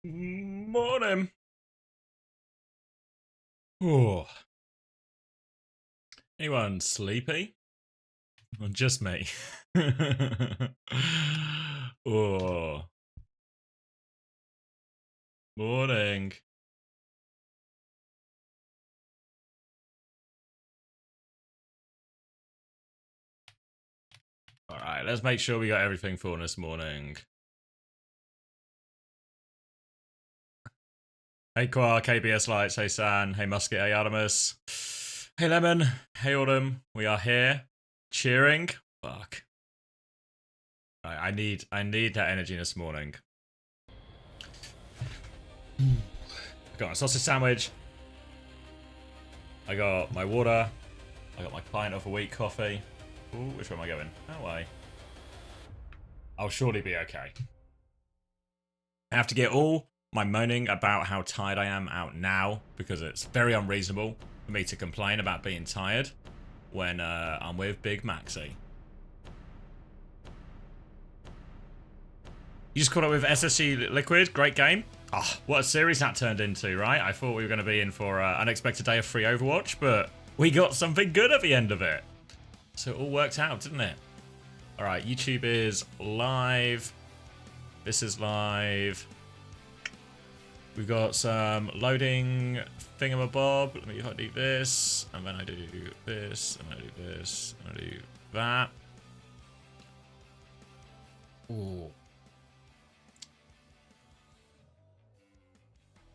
Morning. Oh, anyone sleepy? Or just me? Oh, morning. All right, let's make sure we got everything for this morning. Hey Qua, KBS Lights, hey San, hey Musket, hey Artemis, hey Lemon, hey Autumn. We are here, cheering. Fuck. Right, I need that energy this morning. I got a sausage sandwich. I got my water. I got my pint of a wheat coffee. Ooh, which way am I going? That way. I'll surely be okay. I have to get all my moaning about how tired I am out now because it's very unreasonable for me to complain about being tired when I'm with Big Maxi. You just caught up with SSG Liquid, great game. Oh, what a series that turned into, right? I thought we were going to be in for an unexpected day of free Overwatch, but we got something good at the end of it. So it all worked out, didn't it? All right, YouTube is live. This is live. We've got some loading thingamabob. Let me do this, and then I do this, and I do this, and I do that. Ooh.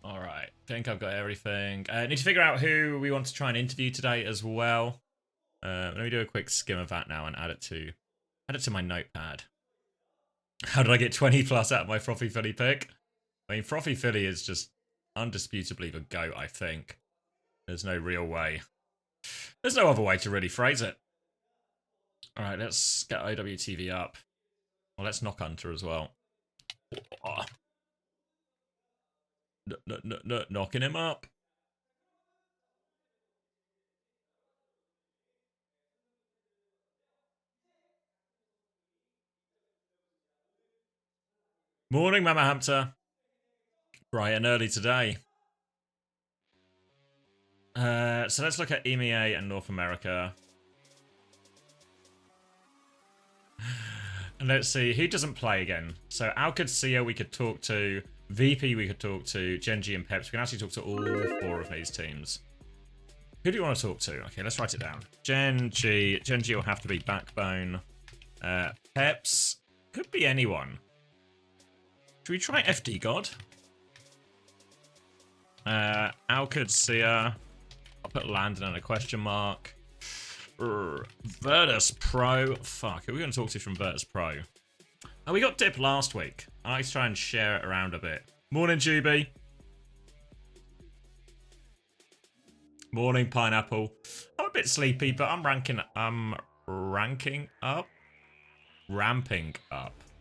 All right, think I've got everything. I need to figure out who we want to try and interview today as well. Let me do a quick skim of that now and add it to my notepad. How did I get 20 plus out of my Frothy Philly pick? I mean, Frothy Philly is just undisputably the GOAT, I think. There's no real way. There's no other way to really phrase it. All right, let's get OWTV up. Well, let's knock Hunter as well. Oh. Knocking him up. Morning, Mama Hamter. Bright and early today. So let's look at EMEA and North America. And let's see, who doesn't play again? So Alcad we could talk to. VP we could talk to. Genji and Peps. We can actually talk to all 4 of these teams. Who do you want to talk to? Okay, let's write it down. Genji will have to be Backbone. Peps. Could be anyone. Should we try FD God? Alcad I'll put Landon and a question mark. Virtus Pro. Fuck, who are we going to talk to from Virtus Pro? Oh, we got Dip last week. I like to try and share it around a bit. Morning, Juby. Morning, Pineapple. I'm a bit sleepy, but I'm ramping up.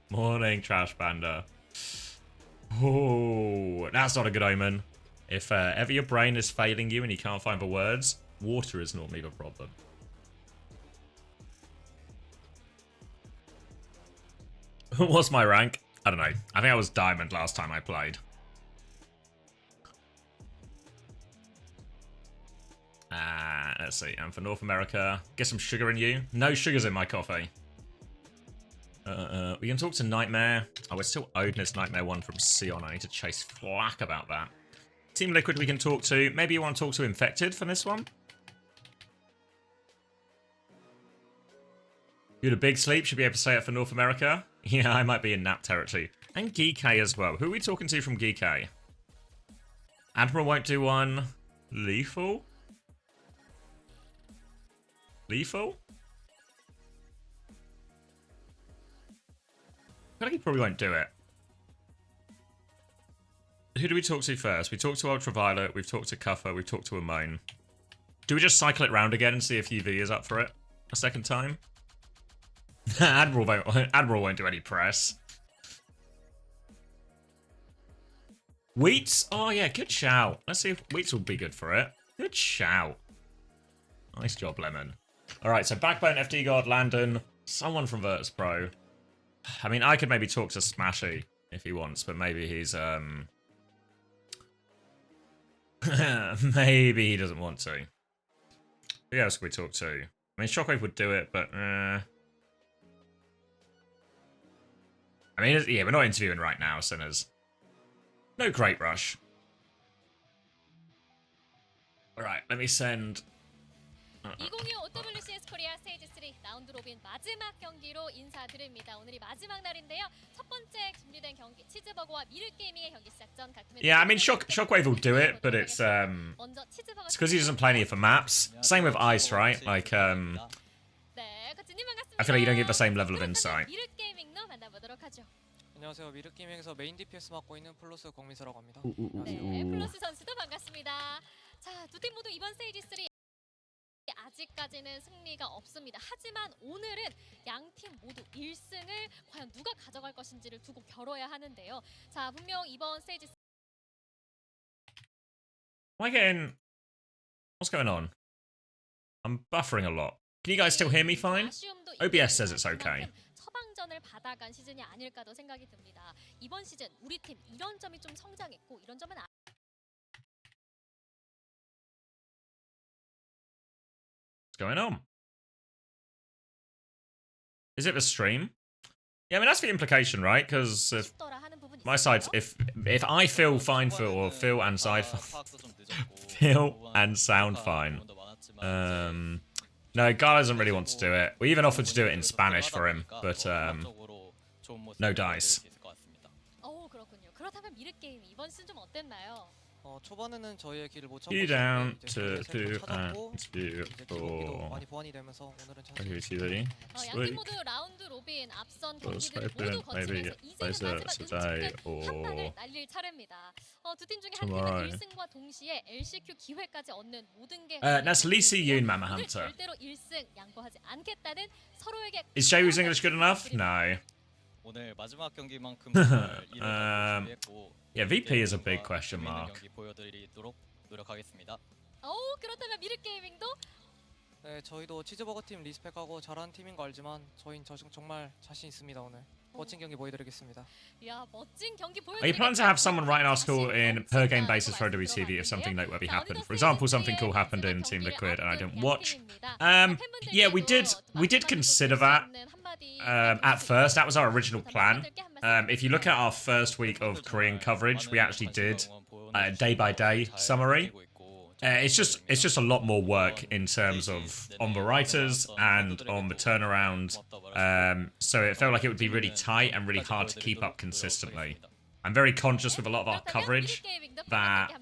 Morning, Trash Panda. Oh, that's not a good omen. If ever your brain is failing you and you can't find the words, water is normally the problem. What's my rank? I don't know. I think I was Diamond last time I played. Let's see. And for North America, get some sugar in you. No sugars in my coffee. We can talk to Nightmare. Oh, we're still owed this Nightmare one from Sion. I need to chase flack about that. Team Liquid we can talk to. Maybe you want to talk to Infected for this one? You had a big sleep. Should be able to say it for North America. Yeah, I might be in nap territory. And Geeky as well. Who are we talking to from Geeky? Admiral won't do one. Lethal? Lethal? I feel like he probably won't do it. Who do we talk to first? We talked to Ultraviolet, we've talked to Cuffer, we've talked to Amone. Do we just cycle it round again and see if UV is up for it a second time? Admiral won't do any press. Wheats? Oh yeah, good shout. Let's see if Wheats will be good for it. Good shout. Nice job, Lemon. Alright, so Backbone, FD God, Landon, someone from Virtus Pro. I mean, I could maybe talk to Smashy if he wants, but maybe he's Maybe he doesn't want to. Who else can we talk to? I mean, Shockwave would do it, but I mean, yeah, we're not interviewing right now, sinners. No great rush. Alright, let me send... 2025 OWCS Korea Stage 3 라운드 로빈 마지막 경기로 인사드립니다. 오늘이 마지막 날인데요. 첫 번째 준비된 경기 치즈버거와 미르 게이밍의 경기 시작 전 각 팀의 Yeah, I mean, Shockwave will do it, but it's because he doesn't play any of the maps. Same with Ice, right? Like, 네, 거치님 반갑습니다. I feel like you don't get the same level of insight. 미르 게이밍로 만나보도록 하죠. 안녕하세요. 미르 게이밍에서 메인 DPS 맡고 있는 플러스 공민서라고 합니다. 네, 플러스 선수도 반갑습니다. 자, 두 팀 모두 이번 스테이지 3 아직까지는 승리가 없습니다. 하지만 오늘은 양 팀 모두 1승을 과연 누가 가져갈 것인지를 두고 겨뤄야 하는데요. 자, 분명 이번 스테이지 Am I getting... What's going on? I'm buffering a lot. Can you guys still hear me fine? OBS says it's okay. 처방전을 받아간 시즌이 아닐까도 생각이 듭니다. 이번 시즌 우리 팀 이런 점이 좀 성장했고 이런 점은 What's going on? Is it the stream? Yeah, I mean, that's the implication, right? Because my side, if I feel fine for, or feel and side feel and sound fine. No, Gar doesn't really want to do it. We even offered to do it in Spanish for him, but no dice. 그렇군요. 그렇다면 미르 게임 이번 시즌 좀 어땠나요? 초반에는 저희의 길을 못 You down to 찾고 do 경기도 많이 보완이 되면서 오늘은 TV. 양팀 모두 라운드 로빈 앞선 경기들을 hoping 모두 거치면서 maybe 이제는 later 마지막 today 눈치껏 or 한 방을 날릴 차례입니다. 두 팀 중에 한 tomorrow. 팀은 1승과 동시에 LCQ 기회까지 얻는 모든 게 That's Lisa Yoon, Mama 오늘 Hunter. 절대로 1승 양보하지 않겠다는 서로에게 Is Joe's English good enough? No. 오늘 마지막 경기만큼 정말 준비했고 Yeah, VP is a big question mark. 경기 보여드리도록 노력하겠습니다. 그렇다면 미르 게이밍도 네, 저희도 치즈버거 팀 리스펙하고 잘하는 팀인 거 알지만 저희는 정말 자신 있습니다. 오늘 멋진 경기 보여드리겠습니다. 야, 멋진 경기 Are you planning to have someone write an article in per game basis for OWCV if something noteworthy happened? For example, something cool happened in Team Liquid and I didn't watch. Yeah, we did consider that at first. That was our original plan. If you look at our first week of Korean coverage, we actually did a day by day summary. It's just a lot more work in terms of on the writers and on the turnaround. So it felt like it would be really tight and really hard to keep up consistently. I'm very conscious with a lot of our coverage that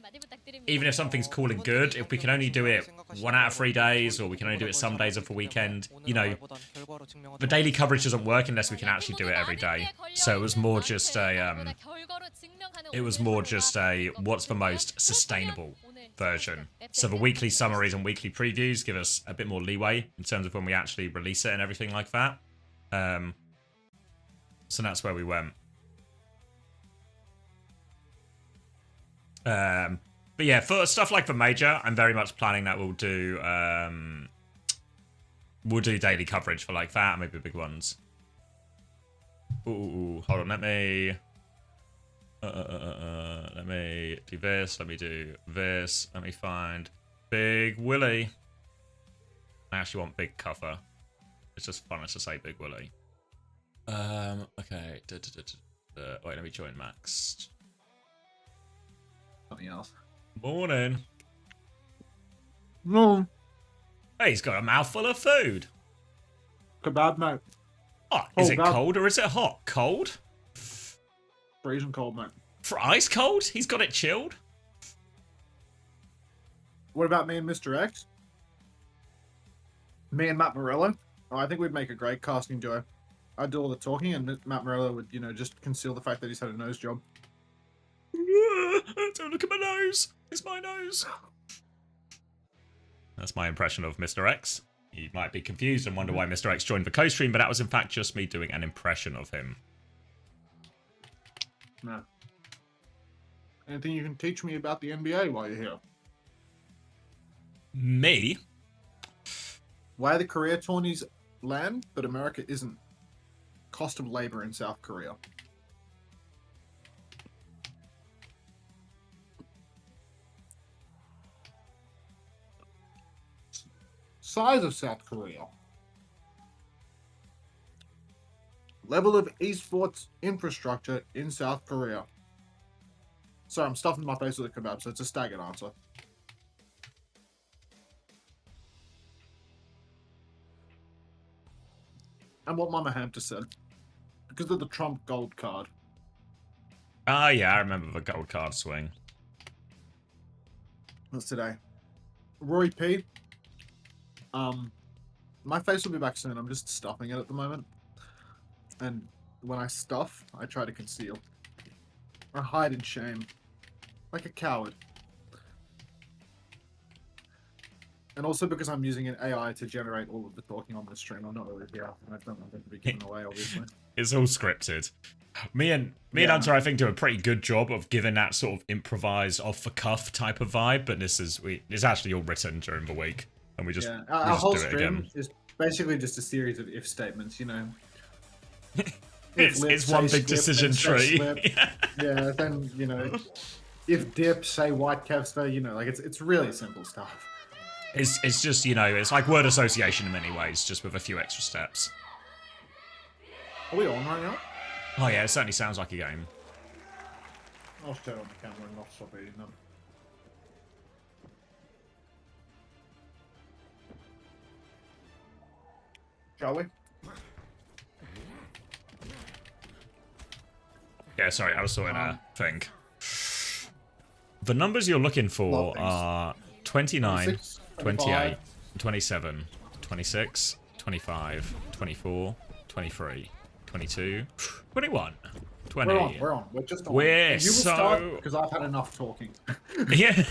even if something's cool and good, if we can only do it 1 out of 3 days, or we can only do it some days of the weekend, you know, the daily coverage doesn't work unless we can actually do it every day. So it was more just a what's the most sustainable version. So the weekly summaries and weekly previews give us a bit more leeway in terms of when we actually release it and everything like that. So that's where we went. But yeah, for stuff like the major, I'm very much planning that we'll do daily coverage for like that, maybe big ones. Ooh, hold on, let me do this, let me do this, let me find Big Willie. I actually want Big Cover. It's just fun to say Big Willie. Okay. Wait, let me join Max. Something else. Morning. No. Hey, he's got a mouthful of food. Kebab, mate. Oh, is it God. cold or is it hot? Cold? Freezing cold, mate. For ice cold? He's got it chilled? What about me and Mr. X? Me and Matt Morello? Oh, I think we'd make a great casting duo. I'd do all the talking and Matt Morello would, just conceal the fact that he's had a nose job. Don't look at my nose. It's my nose. That's my impression of Mr. X. You might be confused and wonder why Mr. X joined the co-stream, but that was in fact just me doing an impression of him. No. Anything you can teach me about the NBA while you're here? Me? Why the Korea tourneys land, but America isn't? Cost of labor in South Korea. Size of South Korea. Level of esports infrastructure in South Korea. Sorry, I'm stuffing my face with a kebab, so it's a staggered answer. And what Mama Hampton said. Because of the Trump gold card. Ah, yeah, I remember the gold card swing. That's today. Roy P. My face will be back soon. I'm just stuffing it at the moment. And when I stuff, I try to conceal. I hide in shame. Like a coward. And also because I'm using an AI to generate all of the talking on the stream, I'm not really here. And I don't want them to be given away, obviously. It's all scripted. Me and Hunter, I think, do a pretty good job of giving that sort of improvised, off the cuff type of vibe. But it's actually all written during the week, and we just our whole do it stream again. is basically just a series of if statements. You know, it's one big decision tree. Yeah, then you know, if dip, say white kevster. You know, like it's really simple stuff. It's just, you know, it's like word association in many ways, just with a few extra steps. Are we on right now? Oh yeah, it certainly sounds like a game. I'll stay on the camera and not stop eating them. Shall we? Yeah, sorry, I was sorting a thing. The numbers you're looking for are 29, 26, 28, 27, 26, 25, 24, 23, 22, 21, 20. We're on. We're just on. We're You will start because I've had enough talking. Yeah,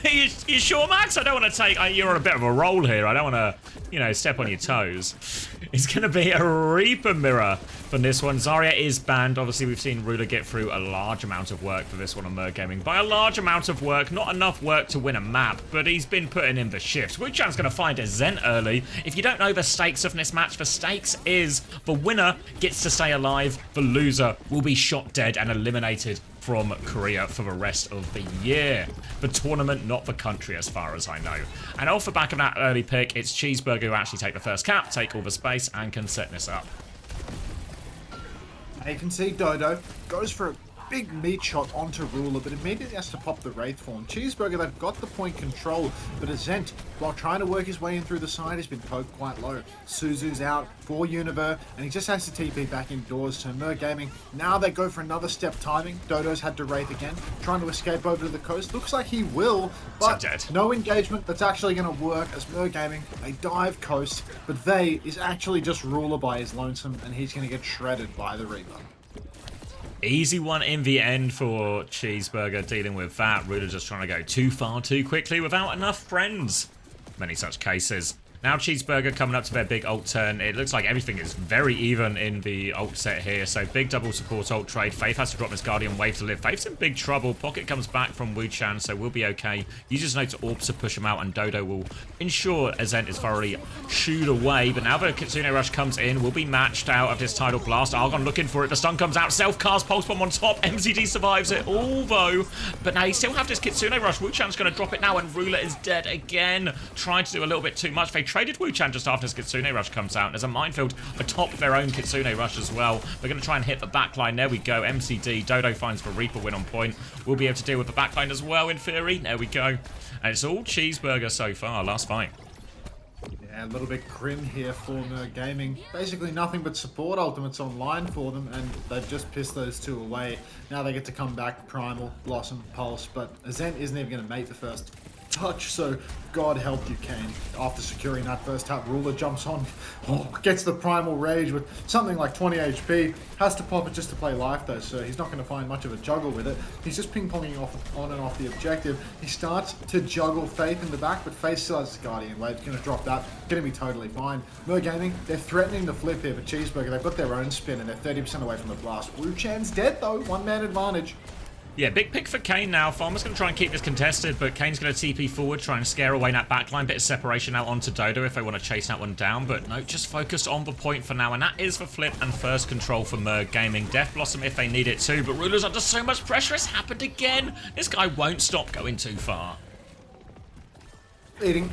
you sure, Max? I don't want to take. You're on a bit of a roll here. I don't want to, you know, step on your toes. It's going to be a Reaper mirror from this one. Zarya is banned. Obviously, we've seen Ruler get through a large amount of work for this one on Merg Gaming. By a large amount of work, not enough work to win a map, but he's been putting in the shifts. Wuchan's going to find a Zen early. If you don't know the stakes of this match, the stakes is the winner gets to stay alive, the loser will be shot dead and eliminated from Korea for the rest of the year. The tournament, not the country, as far as I know. And off the back of that early pick, it's Cheeseburger who actually take the first cap, take all the space, and can set this up. And you can see Dodo goes for a big meat shot onto Ruler, but immediately has to pop the Wraith form. Cheeseburger, they've got the point control, but Azent, while trying to work his way in through the side, has been poked quite low. Suzu's out for Univer, and he just has to TP back indoors. So Merg Gaming, now they go for another step timing. Dodo's had to Wraith again, trying to escape over to the coast. Looks like he will, but no engagement that's actually going to work as Merg Gaming, they dive coast, but they is actually just Ruler by his lonesome, and he's going to get shredded by the Reaper. Easy one in the end for Cheeseburger, dealing with that. Ruler just trying to go too far too quickly without enough friends. Many such cases. Now Cheeseburger coming up to their big ult turn. It looks like everything is very even in the ult set here. So big double support ult trade. Faith has to drop his Guardian Wave to live. Faith's in big trouble. Pocket comes back from Wuchan, so we'll be okay. Uses note to Orbs to push him out, and Dodo will ensure Azent is thoroughly shooed away. But now the Kitsune Rush comes in, will be matched out of this Tidal Blast. Argon looking for it. The stun comes out. Self-cast Pulse Bomb on top. MCD survives it all, though. But now you still have this Kitsune Rush. Wuchan's going to drop it now, and Ruler is dead again. Trying to do a little bit too much. They traded Wuchan just after his Kitsune Rush comes out. There's a minefield atop their own Kitsune Rush as well. They're going to try and hit the backline. There we go. MCD. Dodo finds the Reaper win on point. We'll be able to deal with the backline as well, in theory. There we go. And it's all Cheeseburger so far. Last fight. Yeah, a little bit grim here for Merg Gaming. Basically nothing but support ultimates online for them, and they've just pissed those two away. Now they get to come back, Primal, Blossom, Pulse, but Azent isn't even going to make the first touch, so God help you, Kane. After securing that first tap, Ruler jumps on, gets the Primal Rage with something like 20 HP, has to pop it just to play life though, so he's not going to find much of a juggle with it. He's just ping-ponging on and off the objective. He starts to juggle Faith in the back, but Faith still has his Guardian Wave. He's going to drop that, going to be totally fine. Merg Gaming, they're threatening the flip here, but Cheeseburger, they've got their own spin, and they're 30% away from the blast. Wuchan's dead though, one-man advantage. Yeah, big pick for Kane now. Farmer's going to try and keep this contested, but Kane's going to TP forward, try and scare away that backline. Bit of separation out onto Dodo if they want to chase that one down, but no, just focus on the point for now, and that is the flip and first control for Merg Gaming. Death Blossom if they need it too, but Ruler's under so much pressure. It's happened again. This guy won't stop going too far. Eating.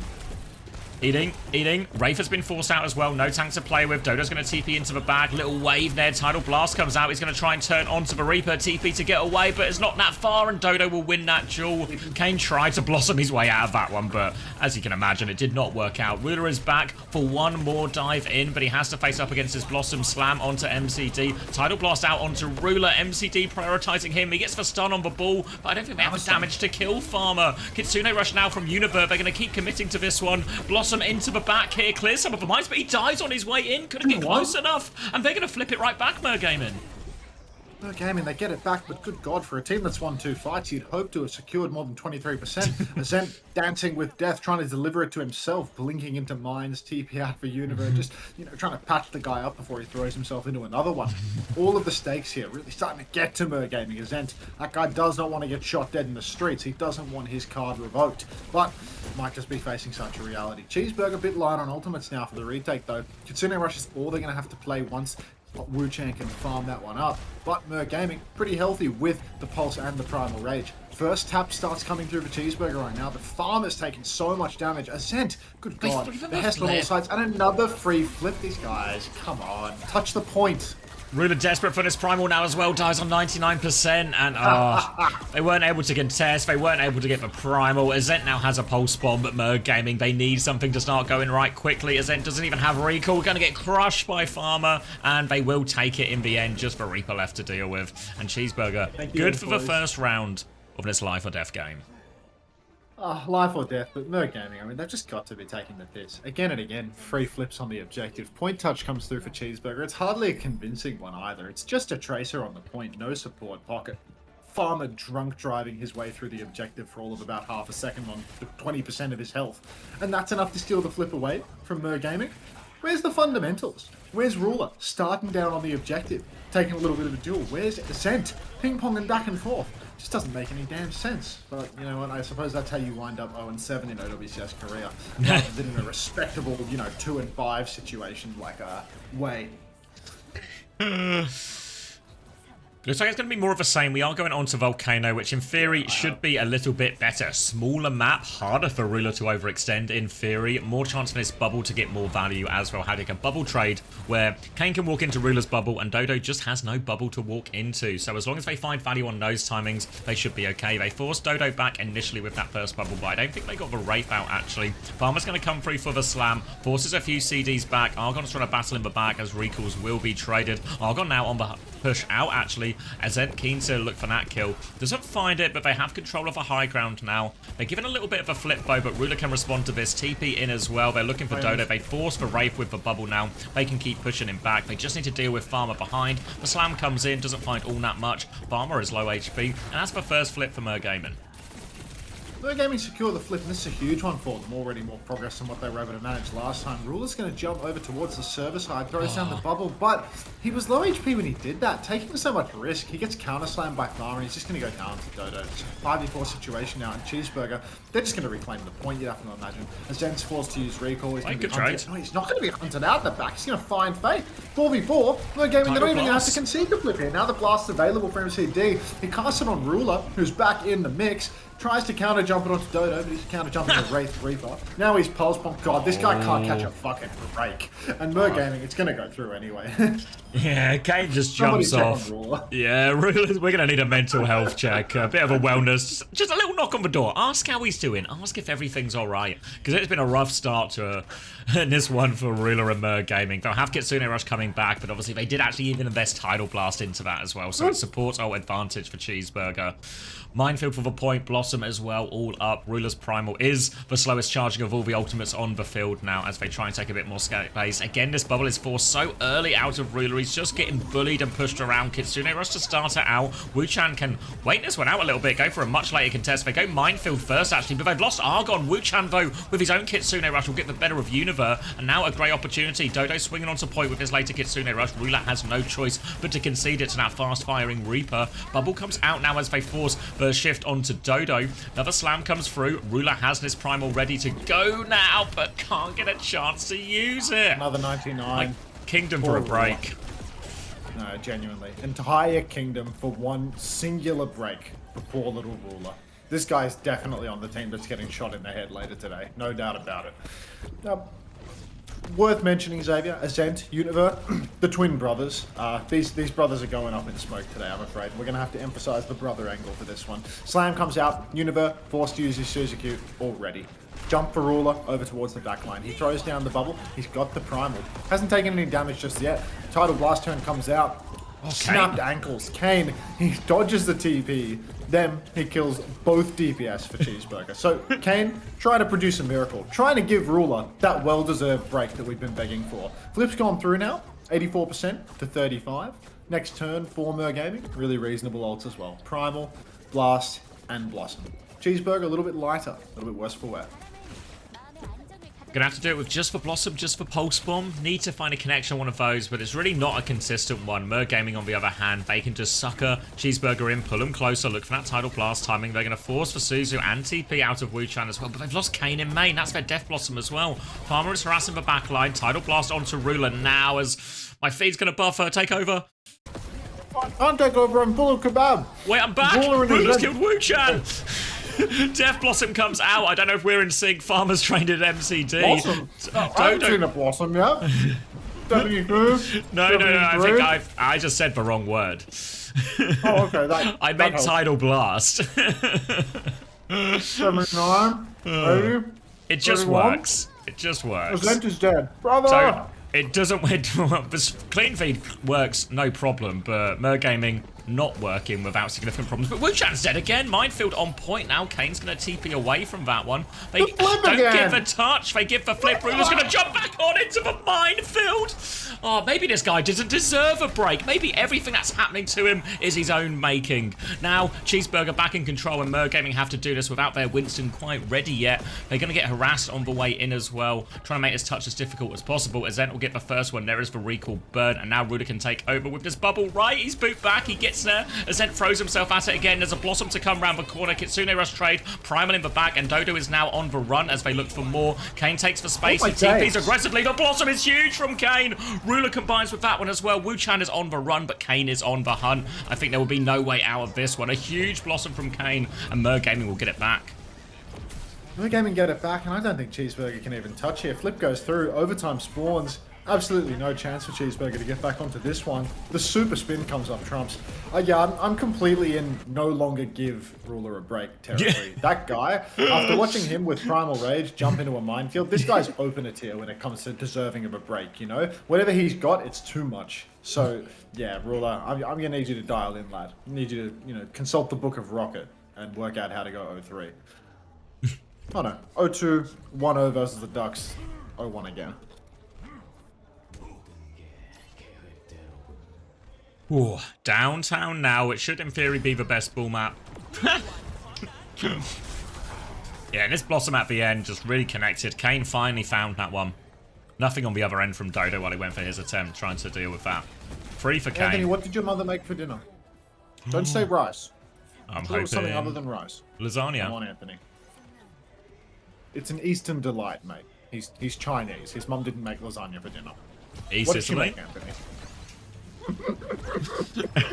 Eating. Wraith has been forced out as well. No tank to play with. Dodo's going to TP into the bag. Little wave there. Tidal Blast comes out. He's going to try and turn onto the Reaper. TP to get away, but it's not that far, and Dodo will win that duel. Kane tried to blossom his way out of that one, but as you can imagine, it did not work out. Ruler is back for one more dive in, but he has to face up against his Blossom Slam onto MCD. Tidal Blast out onto Ruler. MCD prioritizing him. He gets the stun on the ball, but I don't think they have the damage to kill Farmer. Kitsune Rush now from Univerb. They're going to keep committing to this one. Blossom into the back here. Clears some of the mines, but he dies on his way in. Couldn't get close enough. And they're going to flip it right back, Mergaming. Gaming, they get it back, but good God, for a team that's won 2 fights, you'd hope to have secured more than 23%. Zent dancing with death, trying to deliver it to himself, blinking into mines, TP out for Universe, just, trying to patch the guy up before he throws himself into another one. All of the stakes here really starting to get to Mergaming. Zent, that guy does not want to get shot dead in the streets. He doesn't want his card revoked, but might just be facing such a reality. Cheeseburger a bit light on ultimates now for the retake, though. Kitsune Rush is all they're going to have to play once Wu Chan can farm that one up. But Mergaming pretty healthy with the Pulse and the Primal Rage. First tap starts coming through for Cheeseburger right now. The Farmer's taking so much damage. Ascent, good God. The Hest on all sides. And another free flip. These guys, come on. Touch the point. Ruler desperate for this Primal now as well, dies on 99%, and they weren't able to contest, they weren't able to get the Primal. Azent now has a Pulse Bomb, but Mergaming, they need something to start going right quickly. Azent doesn't even have recall, going to get crushed by Farmer, and they will take it in the end, just for Reaper left to deal with. And Cheeseburger, good for the first round of this life or death game. Life or death, but Mergaming, I mean, they've just got to be taking the piss. Again and again, free flips on the objective. Point touch comes through for Cheeseburger. It's hardly a convincing one either. It's just a tracer on the point, no support pocket. Farmer drunk driving his way through the objective for all of about half a second on 20% of his health. And that's enough to steal the flip away from Mergaming. Where's the fundamentals? Where's Ruler starting down on the objective, taking a little bit of a duel? Where's Ascent? Ping-ponging back and forth. Just doesn't make any damn sense. But you know what? I suppose that's how you wind up 0-7 in OWCS Korea, rather than in a respectable, 2-5 situation like Way. Looks like it's going to be more of the same. We are going on to Volcano, which in theory should be a little bit better. Smaller map, harder for Ruler to overextend in theory. More chance for this bubble to get more value as well. Having a bubble trade where Kane can walk into Ruler's bubble and Dodo just has no bubble to walk into. So as long as they find value on those timings, they should be okay. They forced Dodo back initially with that first bubble, but I don't think they got the Wraith out actually. Farmer's going to come through for the slam, forces a few CDs back. Argon's trying to battle in the back as recalls will be traded. Argon now on the push out actually. Azent keen to look for that kill. Doesn't find it, but they have control of the high ground now. They're given a little bit of a flip though, but Ruler can respond to this. TP in as well. They're looking for Dodo. They force the Wraith with the bubble now. They can keep pushing him back. They just need to deal with Farmer behind. The slam comes in, doesn't find all that much. Farmer is low HP, and that's the first flip for Mergaming. Mergaming secure the flip, and this is a huge one for them. Already more progress than what they were able to manage last time. Ruler's going to jump over towards the server side, throws down the bubble, but he was low HP when he did that, taking so much risk. He gets counter-slammed by Farmer, and he's just going to go down to Dodo. It's a 5v4 situation now, and Cheeseburger, they're just going to reclaim the point, you'd have to imagine. As Zen's forced to use recall, he's going to be hunted. No, he's not going to be hunted out the back. He's going to find Fate. 4v4, Mergaming, they're not even going to have to concede the flip here. Now the blast's available for MCD. He casts it on Ruler, who's back in the mix. Tries to counter jump it onto Dodo, but he's counter jumping the Wraith Reaper. Now he's Pulse Bomb. God, this guy can't catch a fucking break. And Mergaming, it's going to go through anyway. Yeah, Kane just jumps off. Yeah, we're going to need a mental health check, a bit of a wellness, just a little knock on the door. Ask how he's doing. Ask if everything's all right. Because it's been a rough start to this one for Ruler and Mergaming. They'll have Kitsune Rush coming back, but obviously they did actually even invest Tidal Blast into that as well. So it supports ult advantage for Cheeseburger. Minefield for the point, Blossom as well, all up. Ruler's Primal is the slowest charging of all the ultimates on the field now as they try and take a bit more space. Again, this bubble is forced so early out of Ruler. He's just getting bullied and pushed around. Kitsune Rush to start it out. Wu Chan can wait this one out a little bit, go for a much later contest. They go Minefield first, actually, but they've lost Argon. Wu Chan, though, with his own Kitsune Rush, will get the better of Univer. And now a great opportunity. Dodo swinging onto point with his later Kitsune Rush. Ruler has no choice but to concede it to that fast-firing Reaper. Bubble comes out now as they force the shift onto Dodo. Another slam comes through. Ruler has this Primal ready to go now, but can't get a chance to use it. Another 99. Like, Kingdom for a break. No, genuinely. Entire Kingdom for one singular break for poor little Ruler. This guy's definitely on the team that's getting shot in the head later today. No doubt about it. Worth mentioning, Xavier, Azent, Univer, the twin brothers. These brothers are going up in smoke today, I'm afraid. We're going to have to emphasize the brother angle for this one. Slam comes out, Univer forced to use his Suzuki already. Jump for Ruler over towards the back line. He throws down the bubble. He's got the primal. Hasn't taken any damage just yet. Tidal Blast turn comes out. Snapped ankles. Kane, he dodges the TP. Then he kills both DPS for Cheeseburger. So Kane trying to produce a miracle. Trying to give Ruler that well-deserved break that we've been begging for. Flip's gone through now. 84% to 35. Next turn for Gaming. Really reasonable ults as well. Primal, Blast, and Blossom. Cheeseburger a little bit lighter. A little bit worse for wear. Gonna have to do it with just for Blossom, just for Pulse Bomb. Need to find a connection on one of those, but it's really not a consistent one. Gaming on the other hand, they can just sucker Cheeseburger in, pull him closer, look for that Tidal Blast timing. They're gonna force for Suzu and TP out of Wu-Chan as well, but they've lost Kane in main. That's their Death Blossom as well. Farmer is harassing the backline. Tidal Blast onto Ruler now as my feed's gonna buffer. Take over. I can't take over, I'm full of kebab. Wait, I'm back. Ruler's killed Wu-Chan. Death Blossom comes out. I don't know if we're in sync. Farmer's trained at MCD. Blossom. I've seen a Blossom, yeah. 72. No. I just said the wrong word. Oh, okay. I meant Tidal Blast. 79. 80. It just 31. works. It just works. Azent is dead. Brother! So, it doesn't... Clean feed works, no problem, but Gaming not working without significant problems. But Wu-Chan's dead again. Minefield on point now. Kane's going to TP away from that one. They don't give the touch. They give the flip. Ruler's going to jump back on into the minefield. Oh, maybe this guy doesn't deserve a break. Maybe everything that's happening to him is his own making. Now, Cheeseburger back in control, and Gaming have to do this without their Winston quite ready yet. They're going to get harassed on the way in as well, trying to make this touch as difficult as possible. Azent will get the first one. There is the recall burn, and now Ruler can take over with this bubble. Right, he's boot back. He gets there. Azent throws himself at it again. There's a Blossom to come round the corner. Kitsune rush trade. Primal in the back, and Dodo is now on the run as they look for more. Kane takes the space. He TPs aggressively. The Blossom is huge from Kane. Ruler combines with that one as well. Wu-Chan is on the run, but Kane is on the hunt. I think there will be no way out of this one. A huge Blossom from Kane, and Gaming will get it back. Gaming get it back, and I don't think Cheeseburger can even touch here. Flip goes through. Overtime spawns. Absolutely no chance for Cheeseburger to get back onto this one. The super spin comes up trumps. Yeah, I'm completely in no longer give Ruler a break territory. Yeah. That guy, after watching him with Primal Rage jump into a minefield, this guy's open a tier when it comes to deserving of a break, you know? Whatever he's got, it's too much. So, yeah, Ruler, I'm going to need you to dial in, lad. I need you to, consult the Book of Rocket and work out how to go 0-3. Oh no, 0-2, 1-0 versus the Ducks, 0-1 again. Ooh, downtown now. It should, in theory, be the best bull map. Yeah, and this Blossom at the end just really connected. Kane finally found that one. Nothing on the other end from Dodo while he went for his attempt, trying to deal with that. Free for Kane. Anthony, what did your mother make for dinner? Don't say rice. I'm hoping something other than rice. Lasagna. Come on, Anthony. It's an Eastern delight, mate. He's Chinese. His mum didn't make lasagna for dinner. East What did she Sicily. make, Anthony?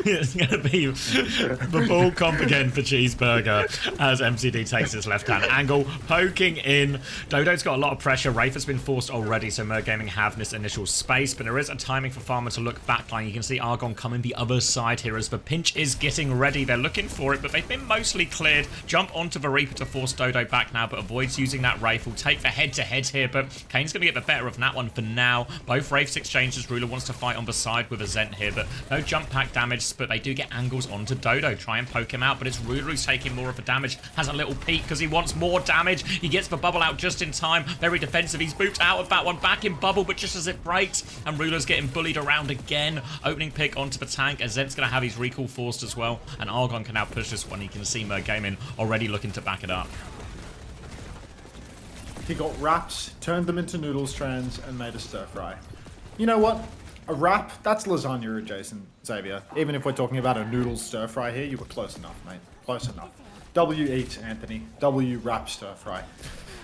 It's going to be the ball comp again for Cheeseburger as MCD takes his left-hand angle, poking in. Dodo's got a lot of pressure. Wraith has been forced already, so Gaming have this initial space, but there is a timing for Farmer to look backline. You can see Argon coming the other side here as the pinch is getting ready. They're looking for it, but they've been mostly cleared. Jump onto the Reaper to force Dodo back now, but avoids using that Wraith. Will take the head-to-head here, but Kane's going to get the better of that one for now. Both Wraiths exchanges. Ruler wants to fight on the side with Azent here, but no jump pack damage, but they do get angles onto Dodo. Try and poke him out, but it's Ruler who's taking more of the damage. Has a little peek because he wants more damage. He gets the bubble out just in time. Very defensive. He's booped out of that one. Back in bubble, but just as it breaks, and Ruler's getting bullied around again. Opening pick onto the tank. Azent's going to have his recall forced as well, and Argon can now push this one. You can see Gaming already looking to back it up. He got wraps, turned them into noodle strands, and made a stir fry. You know what? A wrap, that's lasagna adjacent, Xavier. Even if we're talking about a noodle stir fry here, you were close enough, mate. Close enough. W eat, Anthony. W wrap stir fry.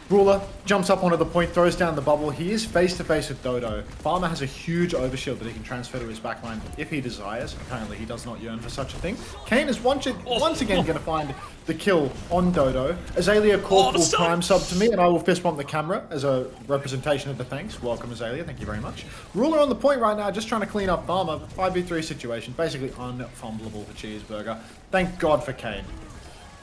Ruler jumps up onto the point, throws down the bubble. He is face to face with Dodo. Farmer has a huge overshield that he can transfer to his backline if he desires. Apparently he does not yearn for such a thing. Kane is once again going to find the kill on Dodo. Azalea Corp will prime sub to me and I will fist bump the camera as a representation of the thanks. Welcome Azalea, thank you very much. Ruler on the point right now, just trying to clean up Farmer. 5v3 situation, basically unfumbleable for Cheeseburger. Thank God for Kane.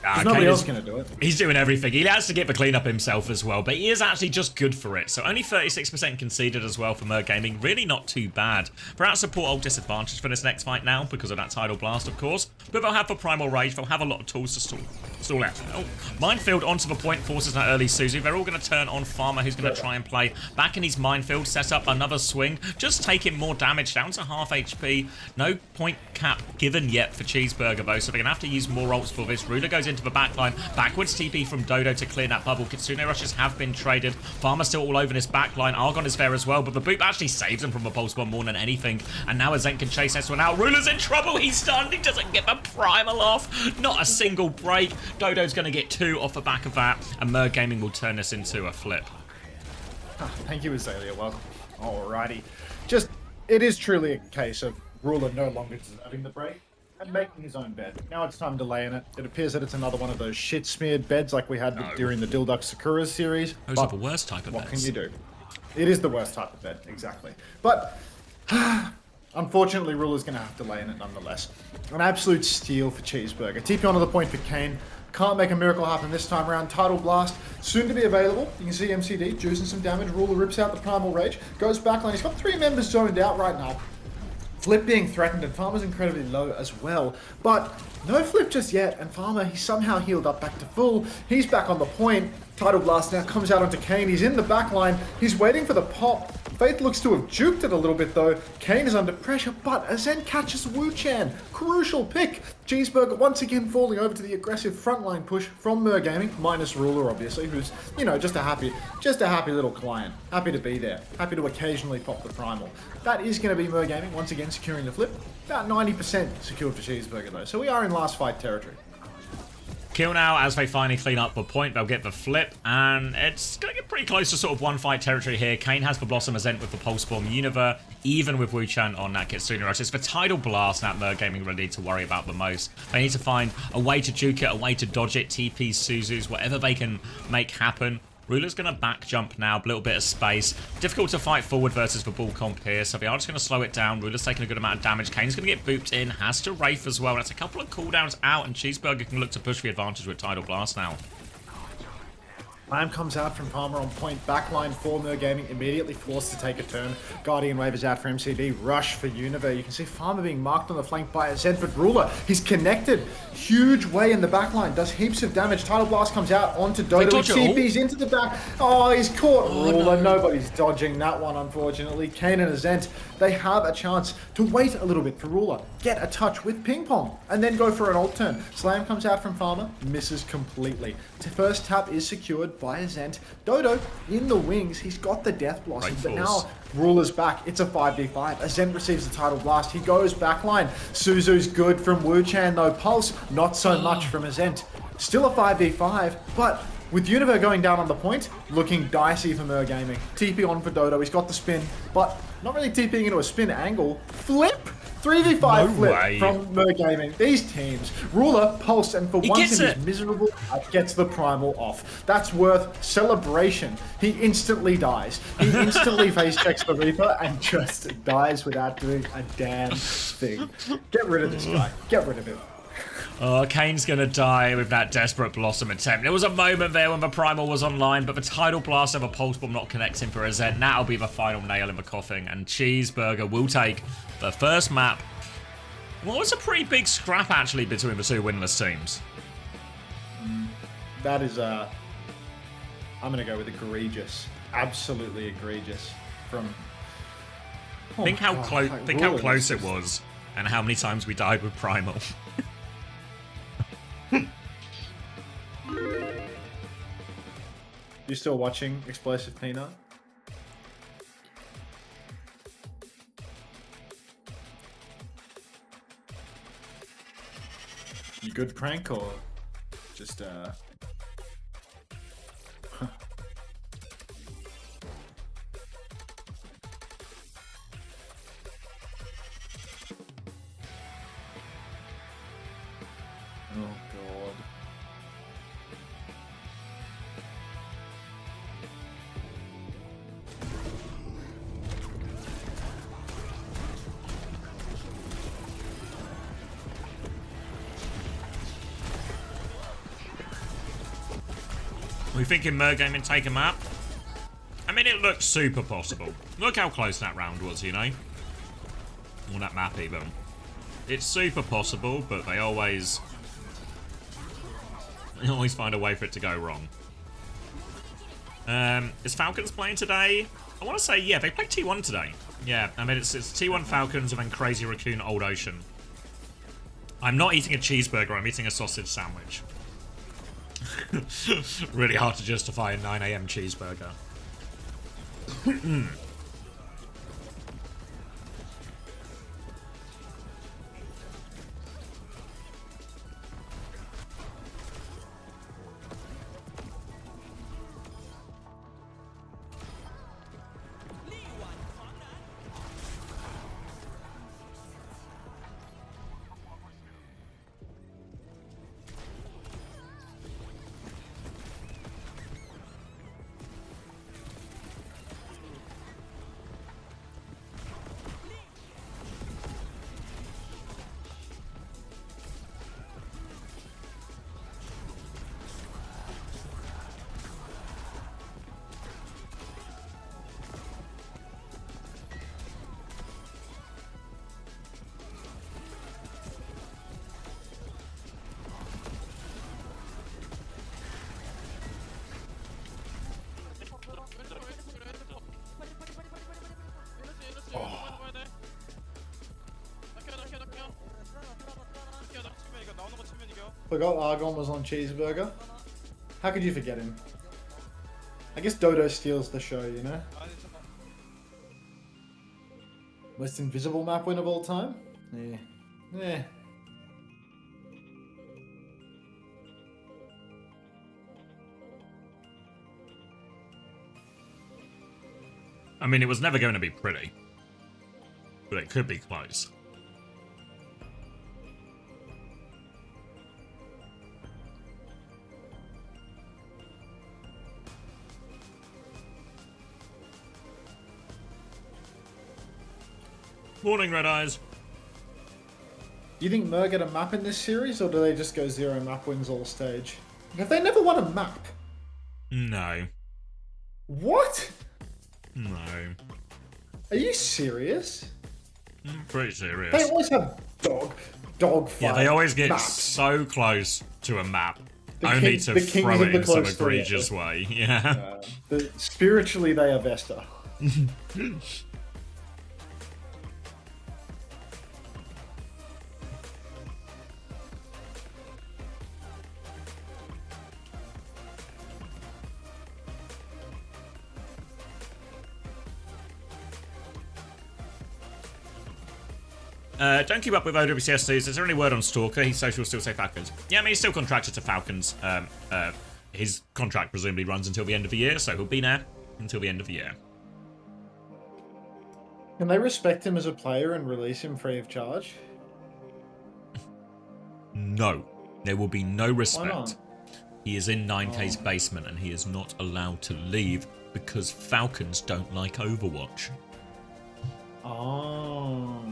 There's nobody else going to do it. He's doing everything. He has to get the cleanup himself as well, but he is actually just good for it. So only 36% conceded as well for Mer Gaming. Really not too bad. Perhaps support ult disadvantage for this next fight now because of that tidal blast, of course. But they'll have the primal rage. They'll have a lot of tools to stall out. Oh, minefield onto the point forces that early Suzu. They're all going to turn on Farmer, who's going to try and play back in his minefield, set up another swing, just taking more damage down to half HP. No point cap given yet for Cheeseburger though, so they're going to have to use more ults for this. Ruler goes into the backline, backwards TP from Dodo to clear that bubble. Kitsune rushes have been traded. Farmer still all over this backline. Argon is there as well, but the boop actually saves him from a pulse bomb more than anything. And now Azent can chase this one out. Ruler's in trouble. He's stunned. He doesn't get the primal off. Not a single break. Dodo's going to get 2 off the back of that, and Mer Gaming will turn this into a flip. Thank you, Azalea. Welcome. Alrighty. Just, it is truly a case of Ruler no longer deserving the break and making his own bed. Now it's time to lay in it. It appears that it's another one of those shit-smeared beds like we had during the OWCS Korea series. Those are the worst type of beds. What can you do? It is the worst type of bed, exactly. But unfortunately, Ruler's going to have to lay in it nonetheless. An absolute steal for Cheeseburger. TP onto the point for Kane. Can't make a miracle happen this time around. Tidal Blast, soon to be available. You can see MCD juicing some damage. Ruler rips out the Primal Rage. Goes backline. He's got 3 members zoned out right now. Flip being threatened, and Farmer's incredibly low as well. But no flip just yet, and Farmer, he's somehow healed up back to full. He's back on the point. Tidal Blast now comes out onto Kane. He's in the backline. He's waiting for the pop. Faith looks to have juked it a little bit though. Kane is under pressure, but Azen catches Wu Chan. Crucial pick. Cheeseburger once again falling over to the aggressive frontline push from Mer Gaming, minus Ruler obviously, who's, you know, just a happy little client. Happy to be there. Happy to occasionally pop the primal. That is going to be Mer Gaming once again securing the flip. About 90% secured for Cheeseburger though, so we are in last fight territory. Kill now as they finally clean up the point. They'll get the flip, and it's going to get pretty close to sort of one fight territory here. Kane has the Blossom Azent with the Pulse Bomb Univer, even with Wu Chan on that Kitsune Rush. It's the Tidal Blast that Mer Gaming really need to worry about the most. They need to find a way to juke it, a way to dodge it, TP Suzus, whatever they can make happen. Ruler's going to back jump now, a little bit of space. Difficult to fight forward versus the ball comp here, so they are just going to slow it down. Ruler's taking a good amount of damage. Kane's going to get booped in, has to Wraith as well. That's a couple of cooldowns out, and Cheeseburger can look to push the advantage with Tidal Blast now. Lamb comes out from Palmer on point. Backline for Mer Gaming, immediately forced to take a turn. Guardian Wave is out for MCD. Rush for Univer. You can see Farmer being marked on the flank by a Zedford Ruler. He's connected. Huge way in the backline. Does heaps of damage. Tidal Blast comes out onto Dodo. TP's into the back. Oh, he's caught Ruler. No. Nobody's dodging that one, unfortunately. Kane and Azent, they have a chance to wait a little bit for Ruler. Get a touch with Ping Pong. And then go for an ult turn. Slam comes out from Farmer. Misses completely. First tap is secured by Azent. Dodo in the wings. He's got the Death Blossom, but now Ruler's back. It's a 5v5. Azent receives the Tidal Blast. He goes backline. Suzu's good from Wu Chan though. Pulse, not so much from Azent. Still a 5v5, but with Univer going down on the point, looking dicey for Mer Gaming. TP on for Dodo. He's got the spin, but not really TPing into a spin angle. Flip! 3v5 flip from Mer Gaming. These teams, Ruler, Pulse, and for once in his miserable life, gets the primal off. That's worth celebration. He instantly dies. He instantly face checks the Reaper and just dies without doing a damn thing. Get rid of this guy. Get rid of him. Oh, Kane's gonna die with that desperate Blossom attempt. There was a moment there when the Primal was online, but the Tidal Blast of a Pulse Bomb not connecting for Azent. That'll be the final nail in the coffin, and Cheeseburger will take the first map. Well, it's a pretty big scrap, actually, between the two winless teams. That is, I'm gonna go with egregious. Absolutely egregious from... Oh, think how close it was, and how many times we died with Primal. You still watching Explosive Peanut? You good prank or just Oh god. We thinking Mergaming take a map? I mean, it looks super possible. Look how close that round was, you know? Or that map even. It's super possible, but they always find a way for it to go wrong. Is Falcons playing today? I want to say, yeah, they played T1 today. Yeah, I mean, it's T1 Falcons and then Crazy Raccoon Old Ocean. I'm not eating a cheeseburger, I'm eating a sausage sandwich. Really hard to justify a 9 AM cheeseburger. Forgot Argon was on Cheeseburger. How could you forget him? I guess Dodo steals the show, you know? Most invisible map win of all time? Yeah. Yeah. I mean, it was never going to be pretty. But it could be close. Morning, Red Eyes. Do you think Mer get a map in this series, or do they just go 0 map wins all stage? Have they never won a map? No. What? No. Are you serious? I'm pretty serious. They always have dog fight. Yeah, they always get maps. so close to a map, The only kings to of throw the it in some close three, egregious way. Yeah. Spiritually, they are Vesta. Don't keep up with OWCS news. Is there any word on Stalker? He's social still say Falcons. Yeah, I mean, he's still contracted to Falcons. His contract presumably runs until the end of the year, so he'll be there until the end of the year. Can they respect him as a player and release him free of charge? No. There will be no Why respect. not? He is in 9K's basement and he is not allowed to leave because Falcons don't like Overwatch. Oh.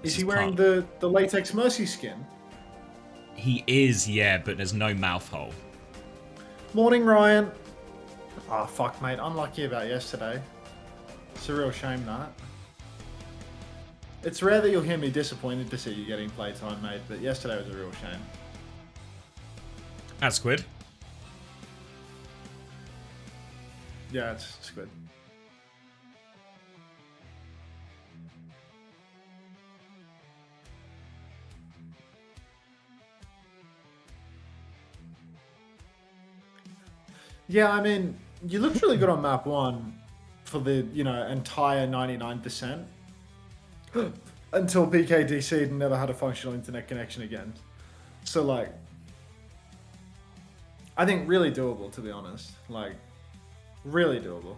Is This he is wearing part- the latex Mercy skin? He is, yeah, but there's no mouth hole. Morning, Ryan. Oh, fuck, mate. Unlucky about yesterday. It's a real shame, that. It's rare that you'll hear me disappointed to see you getting playtime, mate, but yesterday was a real shame. That's Squid. Yeah, it's good. Yeah, I mean, you looked really good on map 1 for the, entire 99%. Until PKDC'd and never had a functional internet connection again. So, like, I think really doable, to be honest. Like, really doable.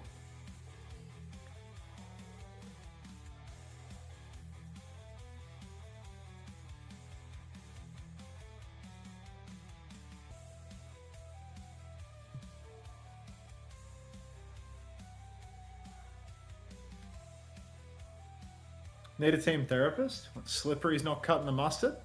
Need a team therapist? What, Slippery's not cutting the mustard?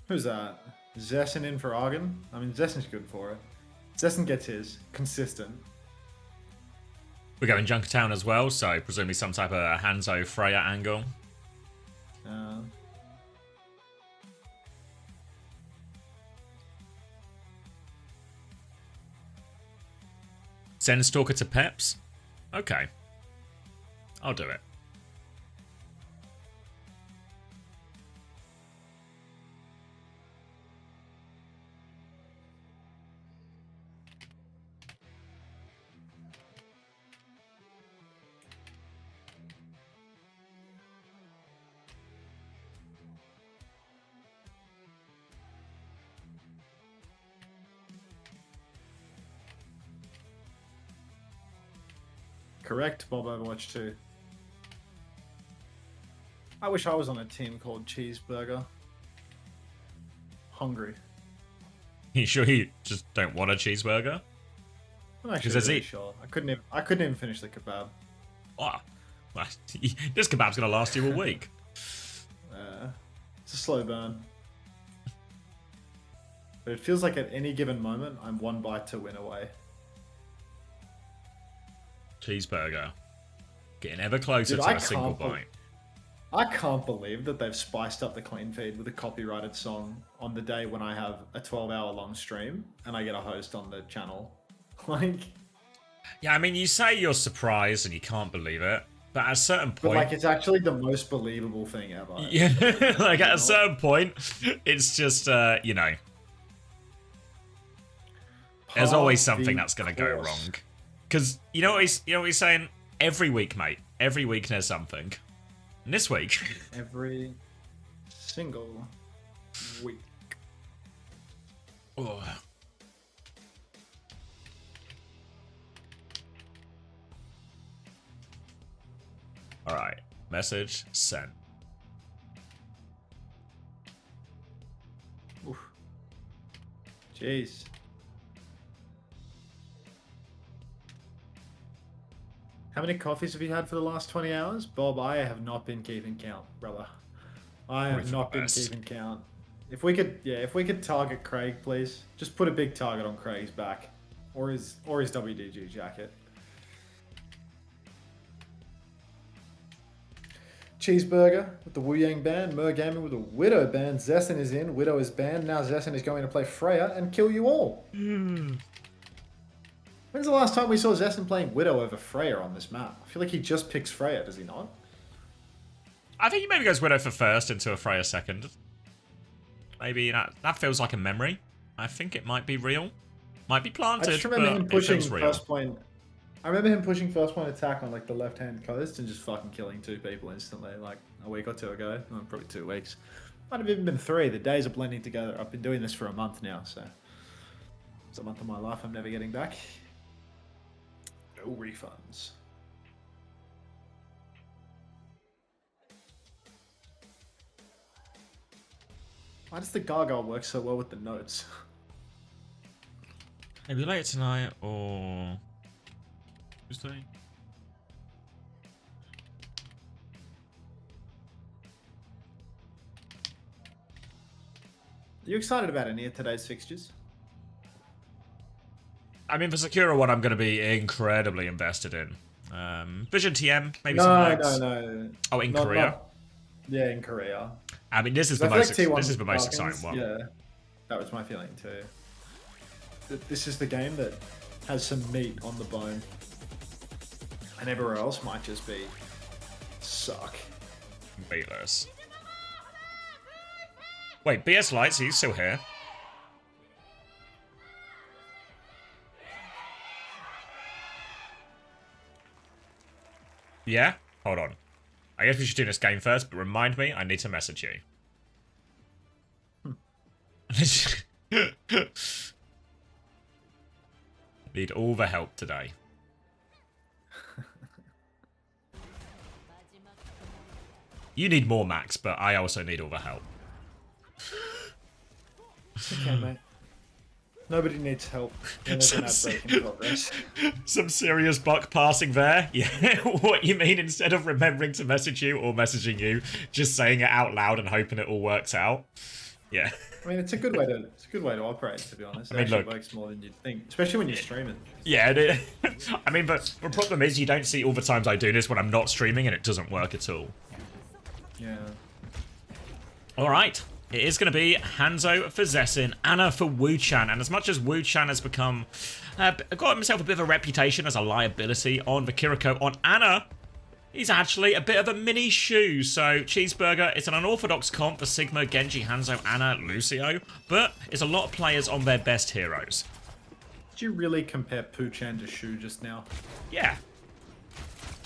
Who's that? Zessen in for Argon? I mean, Zessen's good for it. Zessen gets his. Consistent. We're going Junkertown as well, so presumably some type of Hanzo Freya angle. Send Stalker to Peps? Okay. I'll do it. Correct, Bob Overwatch 2. I wish I was on a team called Cheeseburger. Hungry. You sure you just don't want a cheeseburger? I'm actually there's really it- sure. I couldn't even finish the kebab. Oh, well, this kebab's gonna last you a week. It's a slow burn. But it feels like at any given moment, I'm one bite to win away. Cheeseburger. Getting ever closer Dude, to I a single can't bite. I can't believe that they've spiced up the clean feed with a copyrighted song on the day when I have a 12-hour long stream and I get a host on the channel. Like, Yeah, I mean, you say you're surprised and you can't believe it, but at a certain but point... like, it's actually the most believable thing ever. Yeah, like at a certain point, it's just, you know, there's always something that's going to go wrong. Because you know what he's saying? Every week, mate. Every week there's something. And this week... Every single week. Oh. Alright. Message sent. Oof. Jeez. How many coffees have you had for the last 20 hours? Bob, I have not been keeping count, brother. I have not been keeping count. If we could target Craig, please. Just put a big target on Craig's back. Or his WDG jacket. Cheeseburger with the Wu Yang ban. Mer Gaming with a Widow ban. Zessen is in. Widow is banned. Now Zessen is going to play Freya and kill you all. When's the last time we saw Zessen playing Widow over Freya on this map? I feel like he just picks Freya, does he not? I think he maybe goes Widow for first into a Freya second. Maybe that feels like a memory. I think it might be real. Might be planted, I just remember him but it pushing feels real. first point. I remember him pushing first point attack on like the left-hand coast and just fucking killing 2 people instantly, like a week or 2 ago. Well, probably 2 weeks. Might have even been 3. The days are blending together. I've been doing this for a month now, so it's a month of my life I'm never getting back. No refunds. Why does the gargoyle work so well with the notes? Maybe later tonight or Tuesday. Are you excited about any of today's fixtures? I mean, for Sakura one, I'm going to be incredibly invested in. Vision TM, maybe some legs. No. Oh, in Korea? Yeah, in Korea. I mean, this is I the feel most. like T1 This is the most Falcons, exciting one. Yeah, that was my feeling too. This is the game that has some meat on the bone, and everywhere else might just be suck. Beatless. Wait, BS Lights, he's still here. Yeah? Hold on. I guess we should do this game first, but remind me, I need to message you. Need all the help today. You need more, Max, but I also need all the help. Okay, mate. Nobody needs help when there's an outbreak in progress. Some serious buck passing there. Yeah, what you mean, instead of remembering to message you or messaging you, just saying it out loud and hoping it all works out. Yeah. I mean, it's a good way to operate, to be honest. It actually works more than you'd think, especially when you're streaming. Yeah, I mean, but the problem is you don't see all the times I do this when I'm not streaming and it doesn't work at all. Yeah. All right. It is going to be Hanzo for Zessin, Anna for Wu-Chan, and as much as Wu-Chan has become, got himself a bit of a reputation as a liability on the Kiriko, on Anna, he's actually a bit of a mini shoe. So Cheeseburger, it's an unorthodox comp for Sigma, Genji, Hanzo, Anna, Lucio, but it's a lot of players on their best heroes. Did you really compare Poo-Chan to Shu just now? Yeah.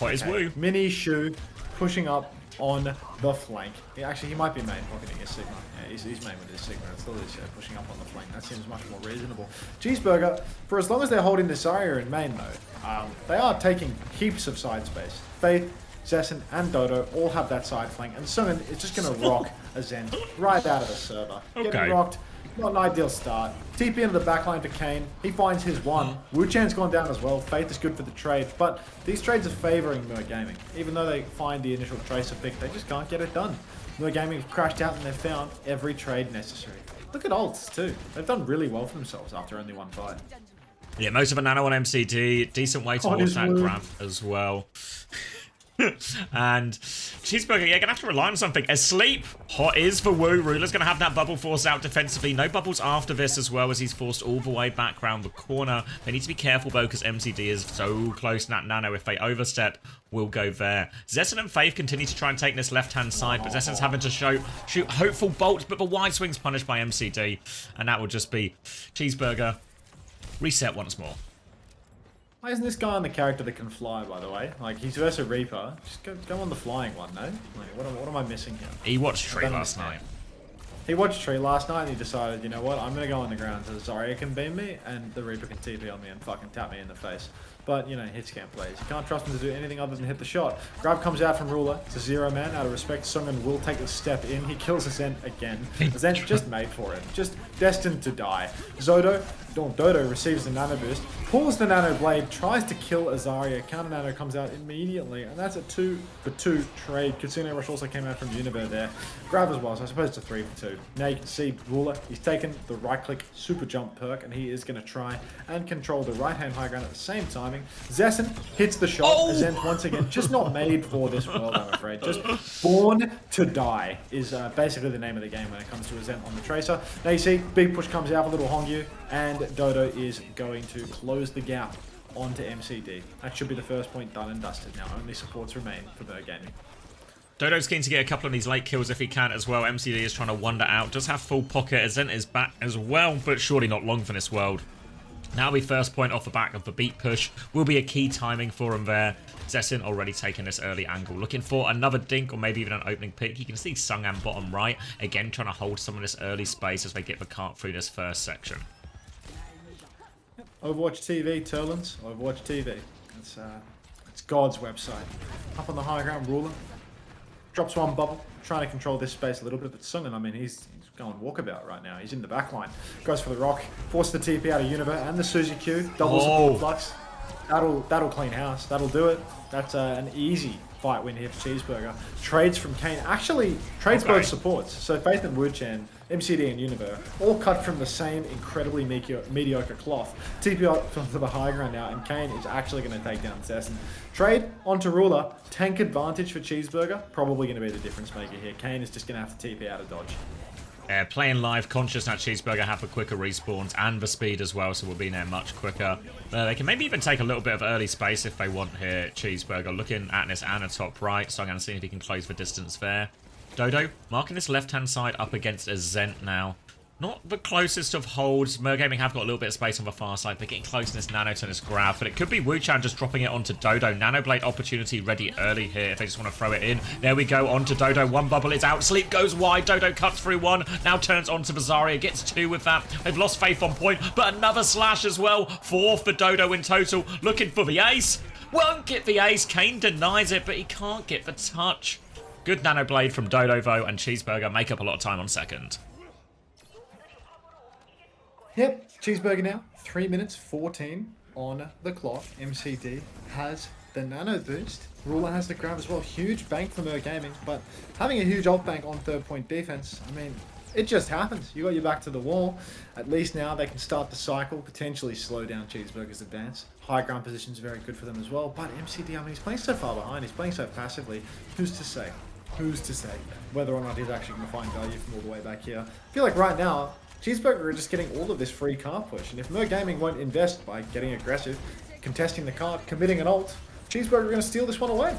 What is Wu? Mini Shu pushing up on the flank. He might be main pocketing his Sigma. Yeah, he's main with his Sigma. It's still Lucio pushing up on the flank. That seems much more reasonable. Cheeseburger, for as long as they're holding this area in main though, they are taking heaps of side space. Faith, Zessin, and Dodo all have that side flank, and Sungen is just going to rock a Zen right out of the server. Getting rocked. Not an ideal start. TP into the backline to Kane. He finds his one. Wu-Chan's gone down as well. Faith is good for the trade, but these trades are favouring Mer Gaming. Even though they find the initial tracer pick, they just can't get it done. Mer Gaming have crashed out and they've found every trade necessary. Look at ults too. They've done really well for themselves after only one fight. Yeah, most of a nano on MCD. Decent way towards that grab as well. And Cheeseburger, yeah, gonna have to rely on something. Asleep. Hot is for Wu. Ruler's gonna have that bubble force out defensively. No bubbles after this as well, as he's forced all the way back round the corner. They need to be careful though, because MCD is so close to that nano. If they overstep, will go there. Zessin and Faith continue to try and take this left-hand side, but Zessin's having to shoot hopeful bolts, but the wide swing's punished by MCD, and that will just be Cheeseburger reset once more. Why isn't this guy on the character that can fly, by the way? Like, he's versus Reaper. Just go on the flying one, no? Like, what am I missing here? He watched Tree last night. He watched Tree last night and he decided, you know what, I'm going to go on the ground so Zarya can beam me and the Reaper can TP on me and fucking tap me in the face. But, you know, hitscan plays. You can't trust him to do anything other than hit the shot. Grab comes out from Ruler. It's a 0-man. Out of respect, Sungen will take the step in. He kills Azent again. Azent's just made for it. Just destined to die. Dodo receives the nano boost, pulls the nano blade, tries to kill Azaria. Counter nano comes out immediately, and that's a 2-for-2 trade. Casino Rush also came out from Univer there. Grab as well, so I suppose it's a 3-for-2. Now you can see Ruler, he's taken the right click super jump perk, and he is going to try and control the right hand high ground at the same timing. Zessin hits the shot. Azent once again, just not made for this world, I'm afraid. Just born to die is basically the name of the game when it comes to Azent on the Tracer. Now you see, big push comes out for little Hongyu, and Dodo is going to close the gap onto MCD. That should be the first point done and dusted now. Only supports remain for Mer Gaming. Dodo's keen to get a couple of these late kills if he can as well. MCD is trying to wander out. Does have full pocket. Azent is back as well, but surely not long for this world. Now we first point off the back of the beat push. Will be a key timing for him there. Zessin already taking this early angle. Looking for another dink or maybe even an opening pick. You can see Sungam bottom right. Again, trying to hold some of this early space as they get the cart through this first section. Overwatch TV, Turlins. Overwatch TV. It's God's website. Up on the high ground, Ruler. Drops one bubble. Trying to control this space a little bit. But Sungen, I mean, he's going walkabout right now. He's in the back line. Goes for the rock. Forces the TP out of Univer and the Suzy Q. Doubles the flux. That'll clean house. That'll do it. That's an easy fight win here for Cheeseburger. Trades from Kane. Actually, trades both supports. So Faith and Wu-Chan, MCD and Univer, all cut from the same incredibly mediocre cloth. TP out to the high ground now, and Kane is actually going to take down Zessin. Trade onto Ruler. Tank advantage for Cheeseburger. Probably going to be the difference maker here. Kane is just going to have to TP out of dodge. Playing live, conscious that Cheeseburger have the quicker respawns and the speed as well, so we'll be there much quicker. They can maybe even take a little bit of early space if they want here. Cheeseburger looking at this Anna top right, so I'm going to see if he can close the distance there. Dodo marking this left-hand side up against Azent now. Not the closest of holds. Mer Gaming have got a little bit of space on the far side. They're getting close to this nano to this grab, but it could be Wu-Chan just dropping it onto Dodo. Nanoblade opportunity ready early here if they just want to throw it in. There we go, onto Dodo. One bubble is out. Sleep goes wide. Dodo cuts through one. Now turns onto Bazaria. Gets two with that. They've lost Faith on point, but another slash as well. 4 for Dodo in total. Looking for the ace. Won't get the ace. Kane denies it, but he can't get the touch. Good Nanoblade from Dodo, though, and Cheeseburger make up a lot of time on second. Yep, Cheeseburger now. 3 minutes 14 on the clock. MCD has the nano boost. Ruler has the grab as well. Huge bank for Mer Gaming, but having a huge ult bank on 3rd-point defense, I mean, it just happens. You got your back to the wall. At least now they can start the cycle, potentially slow down Cheeseburger's advance. High ground position is very good for them as well. But MCD, I mean, he's playing so far behind. He's playing so passively. Who's to say? Who's to say whether or not he's actually going to find value from all the way back here? I feel like right now, Cheeseburger are just getting all of this free card push. And if Mer Gaming won't invest by getting aggressive, contesting the card, committing an ult, Cheeseburger are going to steal this one away.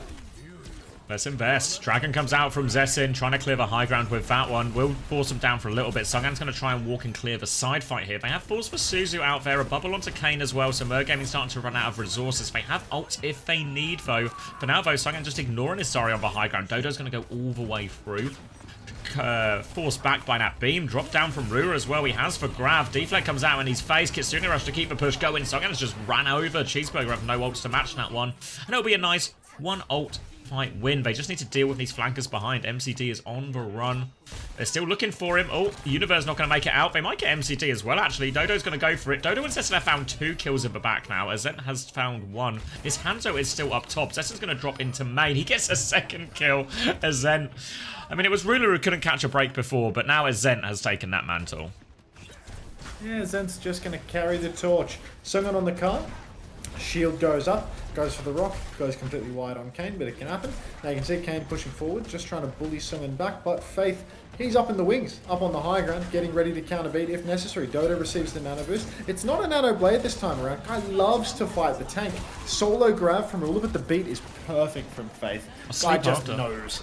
Let's invest. Dragon comes out from Zessin, trying to clear the high ground with that one. Will force him down for a little bit. Sungan's going to try and walk and clear the side fight here. They have force for Suzu out there, a bubble onto Kane as well, so Mer Gaming starting to run out of resources. They have ult if they need, though. For now, though, Sungan just ignoring his sorry on the high ground. Dodo's going to go all the way through. Forced back by that beam. Drop down from Rura as well. He has for grab. Deflect comes out in his face. Kitsune Rush to keep the push going. Sungan has just ran over. Cheeseburger have no ults to match that one. And it'll be a nice one ult fight win. They just need to deal with these flankers behind. MCD is on the run. They're still looking for him. Oh, Universe not going to make it out. They might get MCD as well, actually. Dodo's going to go for it. Dodo and Zessin have found 2 kills in the back now. Azent has found 1. His Hanzo is still up top. Zessin's going to drop into main. He gets a 2nd kill. Azent. I mean, it was Ruler who couldn't catch a break before, but now Azent has taken that mantle. Yeah, Zent's just going to carry the torch. Sungan on the card. Shield goes up, goes for the rock, goes completely wide on Kane, but it can happen. Now you can see Kane pushing forward, just trying to bully Sungan back, but Faith, he's up in the wings, up on the high ground, getting ready to counter beat if necessary. Dodo receives the nano boost. It's not a nano blade this time around. Guy loves to fight the tank. Solo grab from Ruler, but the beat is perfect from Faith. Guy just knows.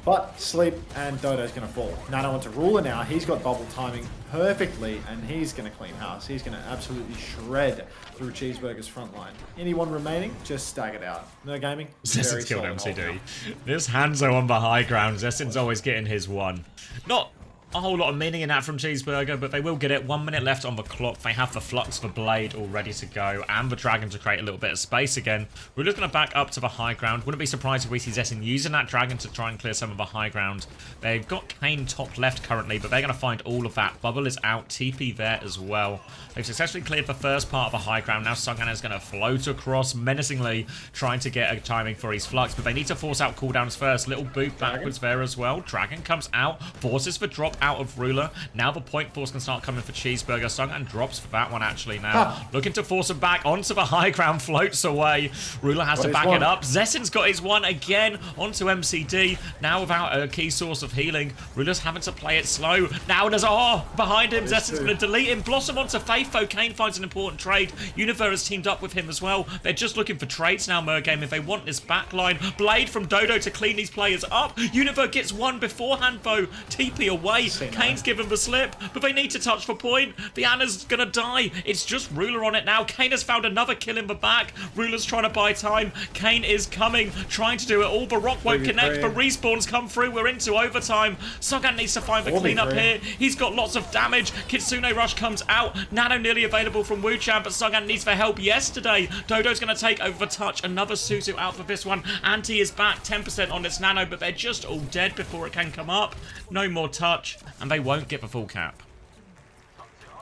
But sleep and Dodo's going to fall. Nano onto Ruler now. He's got bubble timing perfectly and he's going to clean house. He's going to absolutely shred through Cheeseburger's front line. Anyone remaining, just stag it out. No gaming. Zessin's killed MCD. This Hanzo on the high ground. Zessin's always getting his one. Not a whole lot of meaning in that from Cheeseburger, but they will get it. 1 minute left on the clock. They have the Flux for Blade all ready to go, and the Dragon to create a little bit of space again. We're just going to back up to the high ground. Wouldn't be surprised if we see Zessin using that Dragon to try and clear some of the high ground. They've got Kane top left currently, but they're going to find all of that. Bubble is out. TP there as well. They've successfully cleared the first part of the high ground. Now Sungan is going to float across menacingly, trying to get a timing for his Flux, but they need to force out cooldowns first. Little boot backwards there as well. Dragon comes out, forces the drop out of Ruler. Now the point force can start coming for Cheeseburger. Sungan drops for that one actually now. Looking to force him back onto the high ground, floats away. Ruler has to back it up. Zessin's got his one again onto MCD. Now without a key source of healing, Ruler's having to play it slow. Now there's behind him. Zessin's going to delete him. Blossom onto Faith though. Kane finds an important trade. Univer has teamed up with him as well. They're just looking for trades now, Mergame, if they want this backline. Blade from Dodo to clean these players up. Univer gets one beforehand though. TP away. Kane's given the slip, but they need to touch for point. The Anna's gonna die. It's just Ruler on it now. Kane has found another kill in the back. Ruler's trying to buy time. Kane is coming, trying to do it all. Baroque won't connect. The respawns come through. We're into overtime. Sungan needs to find the cleanup here. He's got lots of damage. Kitsune Rush comes out. Nano nearly available from Wuchan, but Sungan needs the help yesterday. Dodo's gonna take over the touch. Another Suzu out for this one. Anti is back 10% on its Nano, but they're just all dead before it can come up. No more touch, and they won't get the full cap.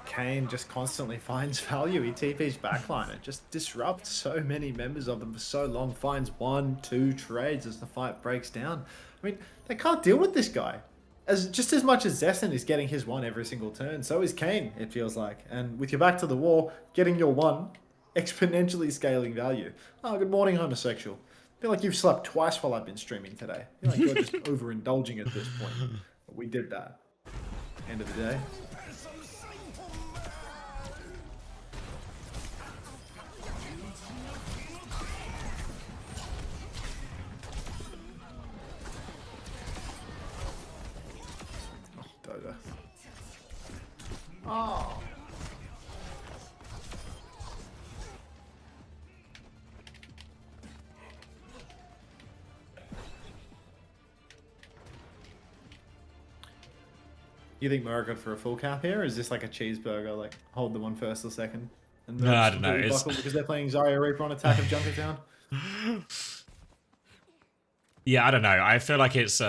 Kane just constantly finds value. He TP's backline. It just disrupts so many members of them for so long. Finds 1-2 trades as the fight breaks down. I mean, they can't deal with this guy. Just as much as Zessin is getting his one every single turn, so is Kane, it feels like. And with your back to the wall, getting your one, exponentially scaling value. Oh, good morning, homosexual. I feel like you've slept twice while I've been streaming today. I feel like you're just overindulging at this point. But we did that. End of the day. Dodo. Oh. You think Murray for a full cap here, or is this like a Cheeseburger, like hold the one first or second? And no, I don't know. Because they're playing Zarya Reaper on Attack of Junkertown? Yeah, I don't know. I feel like it's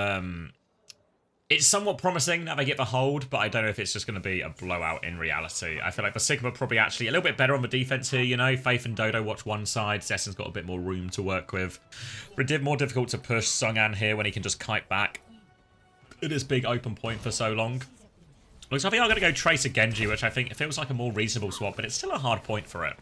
It's somewhat promising that they get the hold, but I don't know if it's just going to be a blowout in reality. I feel like the Sigma are probably actually a little bit better on the defense here, you know. Faith and Dodo watch one side. Zessen's got a bit more room to work with. But it more difficult to push Songan here when he can just kite back at this big open point for so long. Looks like they are going to go Tracer Genji, which I think feels like a more reasonable swap, but it's still a hard point for it.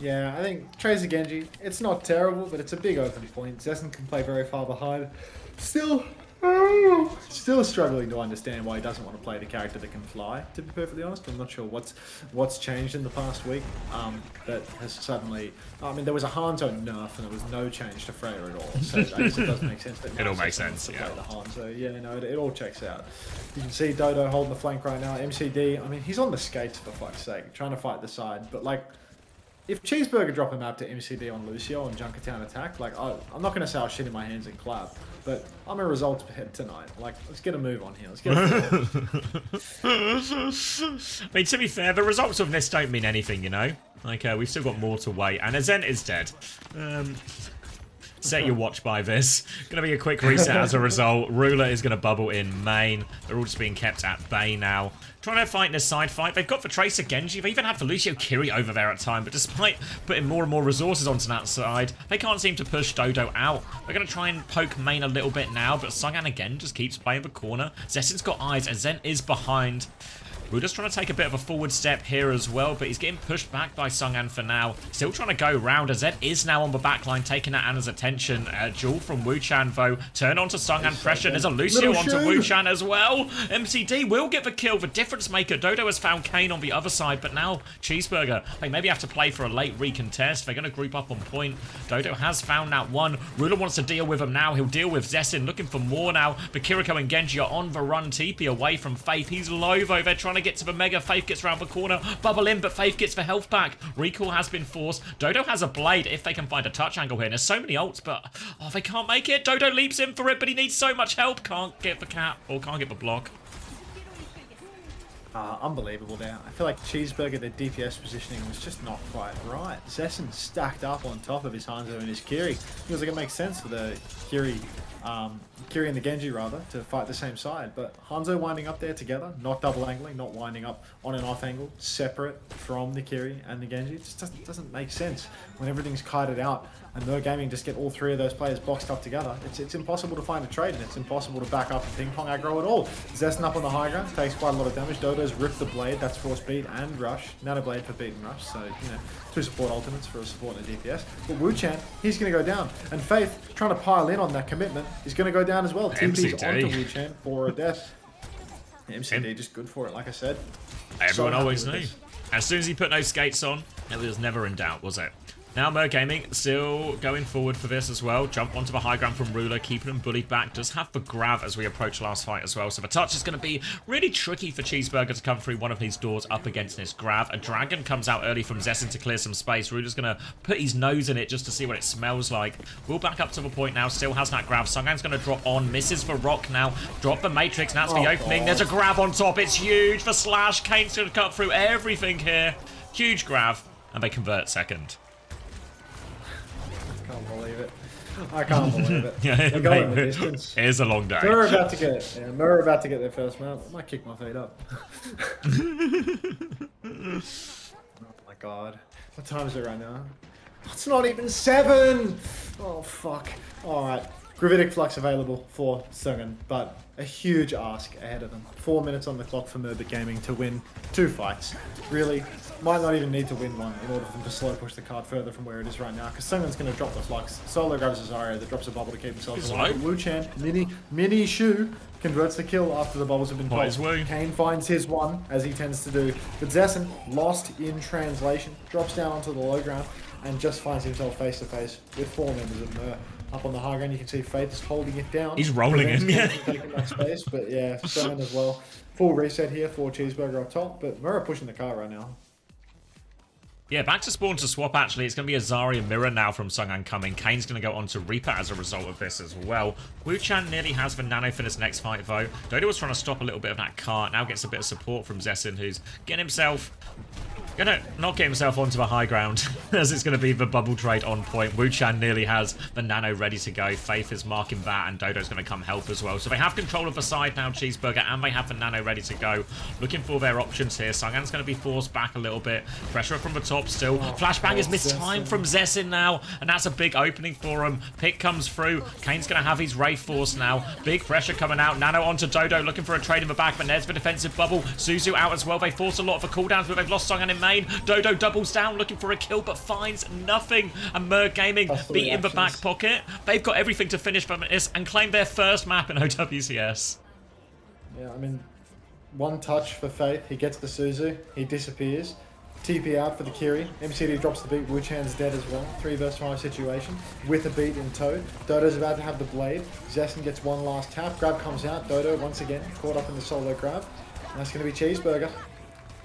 Yeah, I think Tracer Genji, it's not terrible, but it's a big open point. Zessen can play very far behind. Still struggling to understand why he doesn't want to play the character that can fly, to be perfectly honest. I'm not sure what's changed in the past week that has suddenly... I mean, there was a Hanzo nerf and there was no change to Freya at all. So I guess it does make sense. That It all makes sense, yeah. Play the Hanzo. Yeah, no, it all checks out. You can see Dodo holding the flank right now. MCD, I mean, he's on the skates for fuck's sake, trying to fight the side. But, like, if Cheeseburger drop a map to MCD on Lucio on Junkertown attack, like, I'm not going to say I'll shit in my hands and clap, but I'm a results head tonight. Like, let's get a move on here. Let's get a move. I mean, to be fair, the results of this don't mean anything, you know? Like, we've still got more to wait. And Azen is dead. Set your watch by this. Gonna be a quick reset as a result. Ruler is gonna bubble in main. They're all just being kept at bay now. Trying to fight in a side fight. They've got the Tracer Genji. They even have the Lucio Kiri over there at time. But despite putting more and more resources onto that side, they can't seem to push Dodo out. They're going to try and poke main a little bit now. But Songan again just keeps playing the corner. Zessen's got eyes. And Zen is behind. Ruler's trying to take a bit of a forward step here as well, but he's getting pushed back by Songan for now. Still trying to go round. Azet is now on the backline, taking at Anna's attention. Jewel from Wuchan, though. Turn onto Songan pressure. There's a Lucio onto Wuchan as well. MCD will get the kill. The difference maker. Dodo has found Kane on the other side, but now Cheeseburger. They maybe have to play for a late recontest. They're going to group up on point. Dodo has found that one. Ruler wants to deal with him now. He'll deal with Zessen, looking for more now. But Kiriko and Genji are on the run. TP away from Faith. He's low, though. They're trying to get to the Mega. Faith gets around the corner. Bubble in, but Faith gets the health back. Recall has been forced. Dodo has a blade if they can find a touch angle here. And there's so many ults, but they can't make it. Dodo leaps in for it, but he needs so much help. Can't get the cap, or can't get the block. Unbelievable there. I feel like Cheeseburger, their DPS positioning was just not quite right. Zessen stacked up on top of his Hanzo and his Kiri. Feels like it makes sense for the Kiri and the Genji rather to fight the same side, but Hanzo winding up there together, not double angling, not winding up on and off angle, separate from the Kiri and the Genji. It just doesn't make sense when everything's kited out and No Gaming just get all three of those players boxed up together. It's impossible to find a trade and it's impossible to back up and ping pong aggro at all. Zessen up on the high ground, takes quite a lot of damage. Dodo's ripped the blade, that's force beat and rush. Nano blade for beat and rush, so you know, two support ultimates for a support and a DPS. But Wuchan, he's going to go down. And Faith, trying to pile in on that commitment, is going to go down as well. TP's onto Wuchan for a death. MCD just good for it, like I said. Everyone always knew. As soon as he put those skates on, it was never in doubt, was it? Now Mer Gaming still going forward for this as well. Jump onto the high ground from Ruler, keeping him bullied back. Does have the grab as we approach last fight as well. So the touch is going to be really tricky for Cheeseburger to come through one of these doors up against this grab. A dragon comes out early from Zessen to clear some space. Ruler's going to put his nose in it just to see what it smells like. We'll back up to the point now. Still has that grab. Songan's going to drop on. Misses for Rock now. Drop the Matrix. And that's the opening. God. There's a grab on top. It's huge. The slash. Kane's going to cut through everything here. Huge grab. And they convert second. I can't believe it. I can't believe it. Yeah, They're going the distance. It is a long day. We're about to get their first map. I might kick my feet up. Oh my god. What time is it right now? It's not even 7! Oh fuck. Alright. Gravitic Flux available for Sungan, but a huge ask ahead of them. 4 minutes on the clock for Merbit Gaming to win 2 fights. Really, might not even need to win one in order for them to slow push the card further from where it is right now, because Sungan's going to drop the Flux. Solo grabs a Zarya that drops a bubble to keep himself alive. Wuchan, mini Shu, converts the kill after the bubbles have been popped. Kane finds his one, as he tends to do, but Zessen, lost in translation, drops down onto the low ground, and just finds himself face to face with 4 members of Mer. Up on the high ground, you can see Faith is holding it down. He's rolling in, yeah. Taking that space, but yeah, Sungan as well. Full reset here for Cheeseburger up top, but Mer are pushing the car right now. Yeah, back to spawn to swap, actually. It's going to be a Zarya mirror now from Sungan coming. Kane's going to go on to Reaper as a result of this as well. Wuchan nearly has the nano for this next fight, though. Dodo was trying to stop a little bit of that cart. Now gets a bit of support from Zessen, who's getting himself Gonna not get himself onto a high ground, as it's gonna be the bubble trade on point. Wu Chan nearly has the nano ready to go. Faith is marking that, and Dodo's gonna come help as well. So they have control of the side now, Cheeseburger, and they have the nano ready to go. Looking for their options here. Sangan's gonna be forced back a little bit. Pressure from the top still. Flashbang is missed time from Zessin now, and that's a big opening for him. Pick comes through. Kane's gonna have his Ray Force now. Big pressure coming out. Nano onto Dodo, looking for a trade in the back, but there's the defensive bubble. Suzu out as well. They force a lot of the cooldowns, but they've lost Sangan in main. Dodo doubles down, looking for a kill, but finds nothing. And Merg Gaming beat in the back pocket. They've got everything to finish from this and claim their first map in OWCS. Yeah, I mean, one touch for Faith. He gets the Suzu. He disappears. TP out for the Kiri. MCD drops the beat. Wu Chan's dead as well. 3 vs 5 situation with a beat in tow. Dodo's about to have the blade. Zessin gets one last tap. Grab comes out. Dodo once again caught up in the solo grab. And that's going to be Cheeseburger.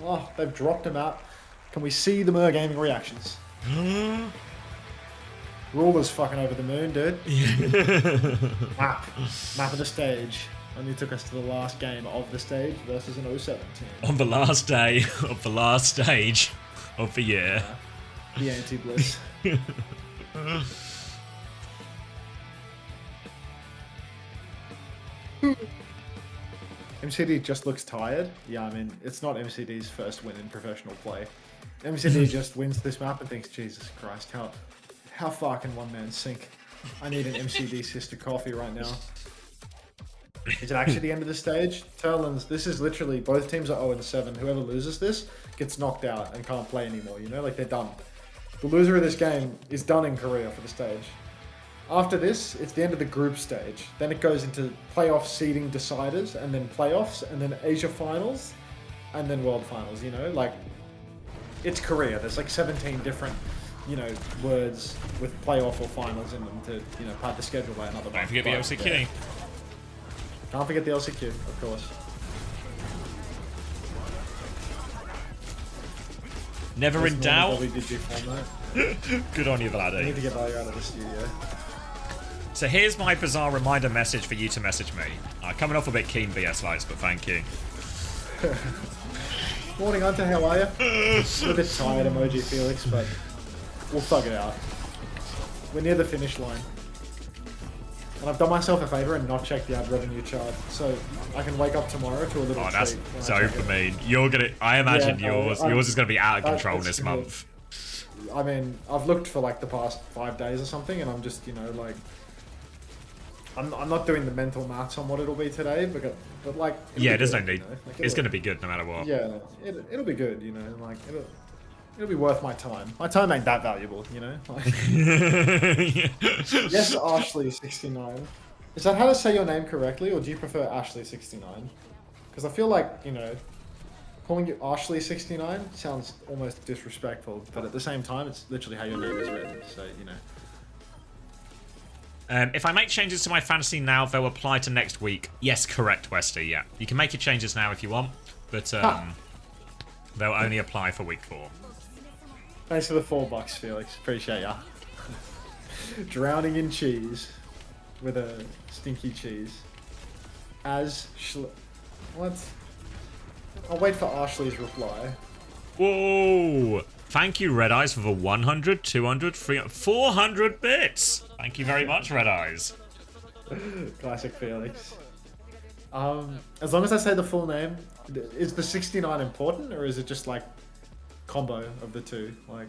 Oh, they've dropped him out. Can we see the Mer Gaming reactions? Ruler's fucking over the moon, dude. Map of the stage. Only took us to the last game of the stage versus an 07 team. On the last day of the last stage of the year. The anti-bliss. MCD just looks tired. Yeah, I mean, it's not MCD's first win in professional play. MCD just wins this map and thinks, Jesus Christ, how far can one man sink? I need an MCD sister coffee right now. Is it actually the end of the stage? Turlands, this is literally, both teams are 0-7. Whoever loses this gets knocked out and can't play anymore, you know? Like, they're done. The loser of this game is done in Korea for the stage. After this, it's the end of the group stage. Then it goes into playoff seeding deciders, and then playoffs, and then Asia finals, and then world finals, you know? Like, it's Korea. There's like 17 different, you know, words with playoff or finals in them to, you know, pad the schedule by another month. Don't forget the LCQ. Yeah. Can't forget the LCQ, of course. Never in doubt. Good Good on you, I Vladdy. need to get Value out of the studio. So here's my bizarre reminder message for you to message me. Coming off a bit keen, BS Lights, but thank you. Morning, Hunter, how are you? I'm a bit tired, emoji Felix, but we'll thug it out. We're near the finish line. And I've done myself a favor and not checked the ad revenue chart, so I can wake up tomorrow to a little Oh, that's treat when I so check for it. me. You're gonna. I imagine Yeah, yours is gonna be out of control that's this gonna- month. I mean, I've looked for like the past 5 days or something, and I'm just, you know, like, I'm not doing the mental maths on what it'll be today, but like, it'll Yeah, be there's good, no you need. know? Like, It's gonna be good no matter what. Yeah, it'll be good, you know, like it'll be worth my time. My time ain't that valuable, you know. Like, yes, Ashley69. Is that how to say your name correctly, or do you prefer Ashley69? Because I feel like, you know, calling you Ashley69 sounds almost disrespectful, but at the same time, it's literally how your name is written, so, you know. If I make changes to my fantasy now, they'll apply to next week. Yes, correct, Westy, yeah. You can make your changes now if you want, but they'll only apply for week 4. Thanks for the $4, Felix. Appreciate ya. Drowning in cheese with a stinky cheese. What? I'll wait for Ashley's reply. Whoa! Thank you, Red Eyes, for the 100, 200, 300, 400 bits! Thank you very much, Red Eyes. Classic Felix. As long as I say the full name, is the 69 important, or is it just like combo of the two? Like,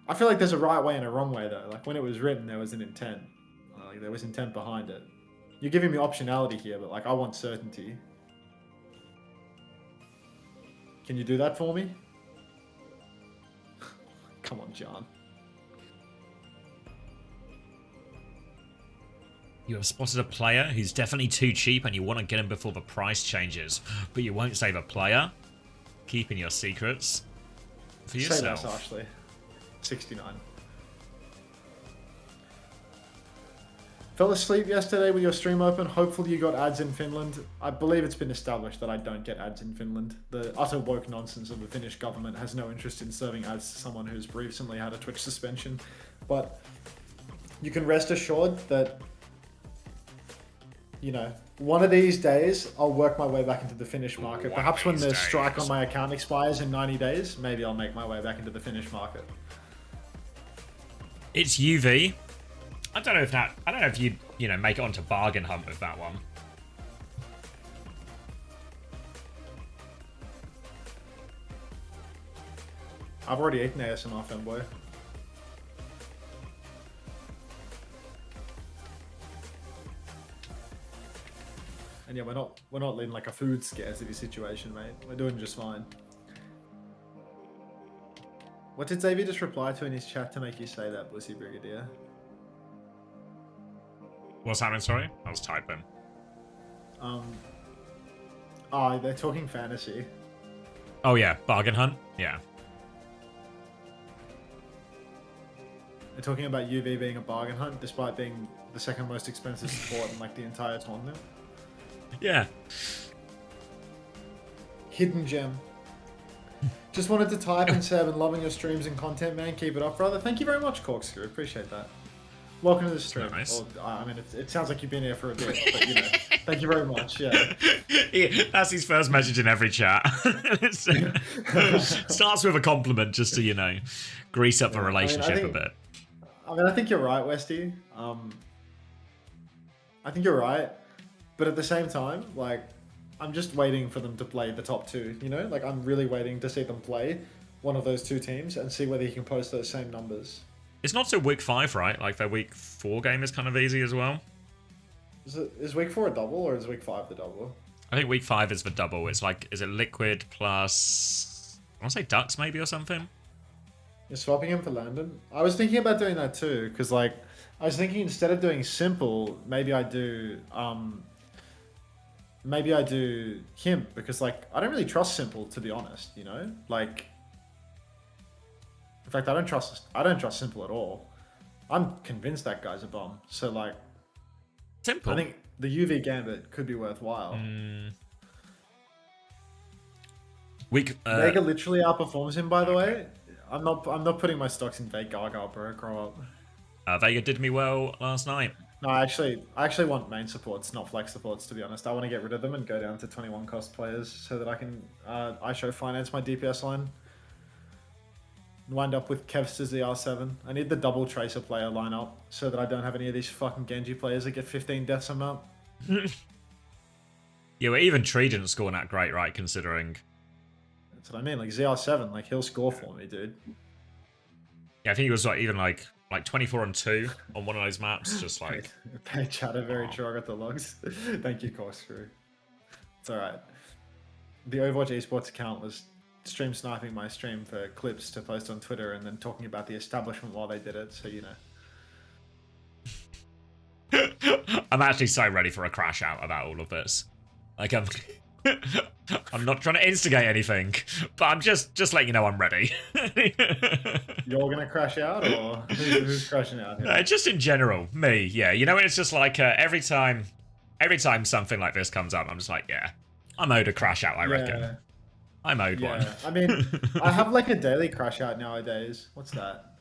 I feel like there's a right way and a wrong way though. Like when it was written, there was an intent. Like there was intent behind it. You're giving me optionality here, but like I want certainty. Can you do that for me? Come on, John. You have spotted a player who's definitely too cheap and you want to get him before the price changes, but you won't save a player? Keeping your secrets for Say yourself. less, Ashley. 69. Fell asleep yesterday with your stream open. Hopefully you got ads in Finland. I believe it's been established that I don't get ads in Finland. The utter woke nonsense of the Finnish government has no interest in serving ads to someone who's recently had a Twitch suspension. But you can rest assured that you know, one of these days, I'll work my way back into the Finnish market. Perhaps when the strike on my account expires in 90 days, maybe I'll make my way back into the Finnish market. It's UV. I don't know if you make it onto bargain hunt with that one. I've already eaten ASMR fanboy. And yeah, we're not leading like a food scarcity situation, mate. We're doing just fine. What did Xavier just reply to in his chat to make you say that, Bussy Brigadier? What's happening? Sorry, I was typing. Oh, they're talking fantasy. Oh yeah, bargain hunt. Yeah. They're talking about UV being a bargain hunt, despite being the second most expensive support in like the entire tournament. Yeah. Hidden gem. Just wanted to type and say I've been loving your streams and content, man. Keep it up, brother. Thank you very much, Corkscrew. Appreciate that. Welcome to the stream. Nice. Or, I mean, it sounds like you've been here for a bit, but you know, thank you very much. Yeah. That's his first message in every chat. Starts with a compliment just to, grease up the relationship a bit. I think you're right, Westy. I think you're right. But at the same time, like, I'm just waiting for them to play the top two, Like, I'm really waiting to see them play one of those two teams and see whether he can post those same numbers. It's not till week 5, right? Like, their week 4 game is kind of easy as well. Is week 4 a double or is week 5 the double? I think week 5 is the double. It's like, is it Liquid plus, I want to say Ducks maybe or something? You're swapping him for Landon? I was thinking about doing that too, because, like, I was thinking instead of doing Simple, maybe I do him, because, like, I don't really trust Simple, to be honest, Like, in fact, I don't trust Simple at all. I'm convinced that guy's a bomb. So, like, Simple. I think the UV Gambit could be worthwhile. Vega literally outperforms him, by the way. I'm not putting my stocks in Vega, bro. Grow up. Vega did me well last night. No, I actually want main supports, not flex supports, to be honest. I want to get rid of them and go down to 21 cost players so that I can finance my DPS line. Wind up with Kevs to ZR7. I need the double Tracer player lineup so that I don't have any of these fucking Genji players that get 15 deaths a month. Yeah, well, even Tree didn't score that great, right, considering. That's what I mean, like ZR7, like he'll score for me, dude. Yeah, I think he was like 24 on 2 on one of those maps, just like. Hey, chatter, very true. I got the logs. Thank you, Corkscrew. It's alright. The Overwatch esports account was stream sniping my stream for clips to post on Twitter and then talking about the establishment while they did it, so I'm actually so ready for a crash out about all of this. Like, I'm not trying to instigate anything, but I'm just letting you know I'm ready. You're gonna crash out, or who's crashing out here? Just in general, me, yeah. It's just like every time something like this comes up, I'm just like, yeah, I'm owed a crash out, I reckon. I'm owed one. I mean, I have like a daily crash out nowadays. What's that?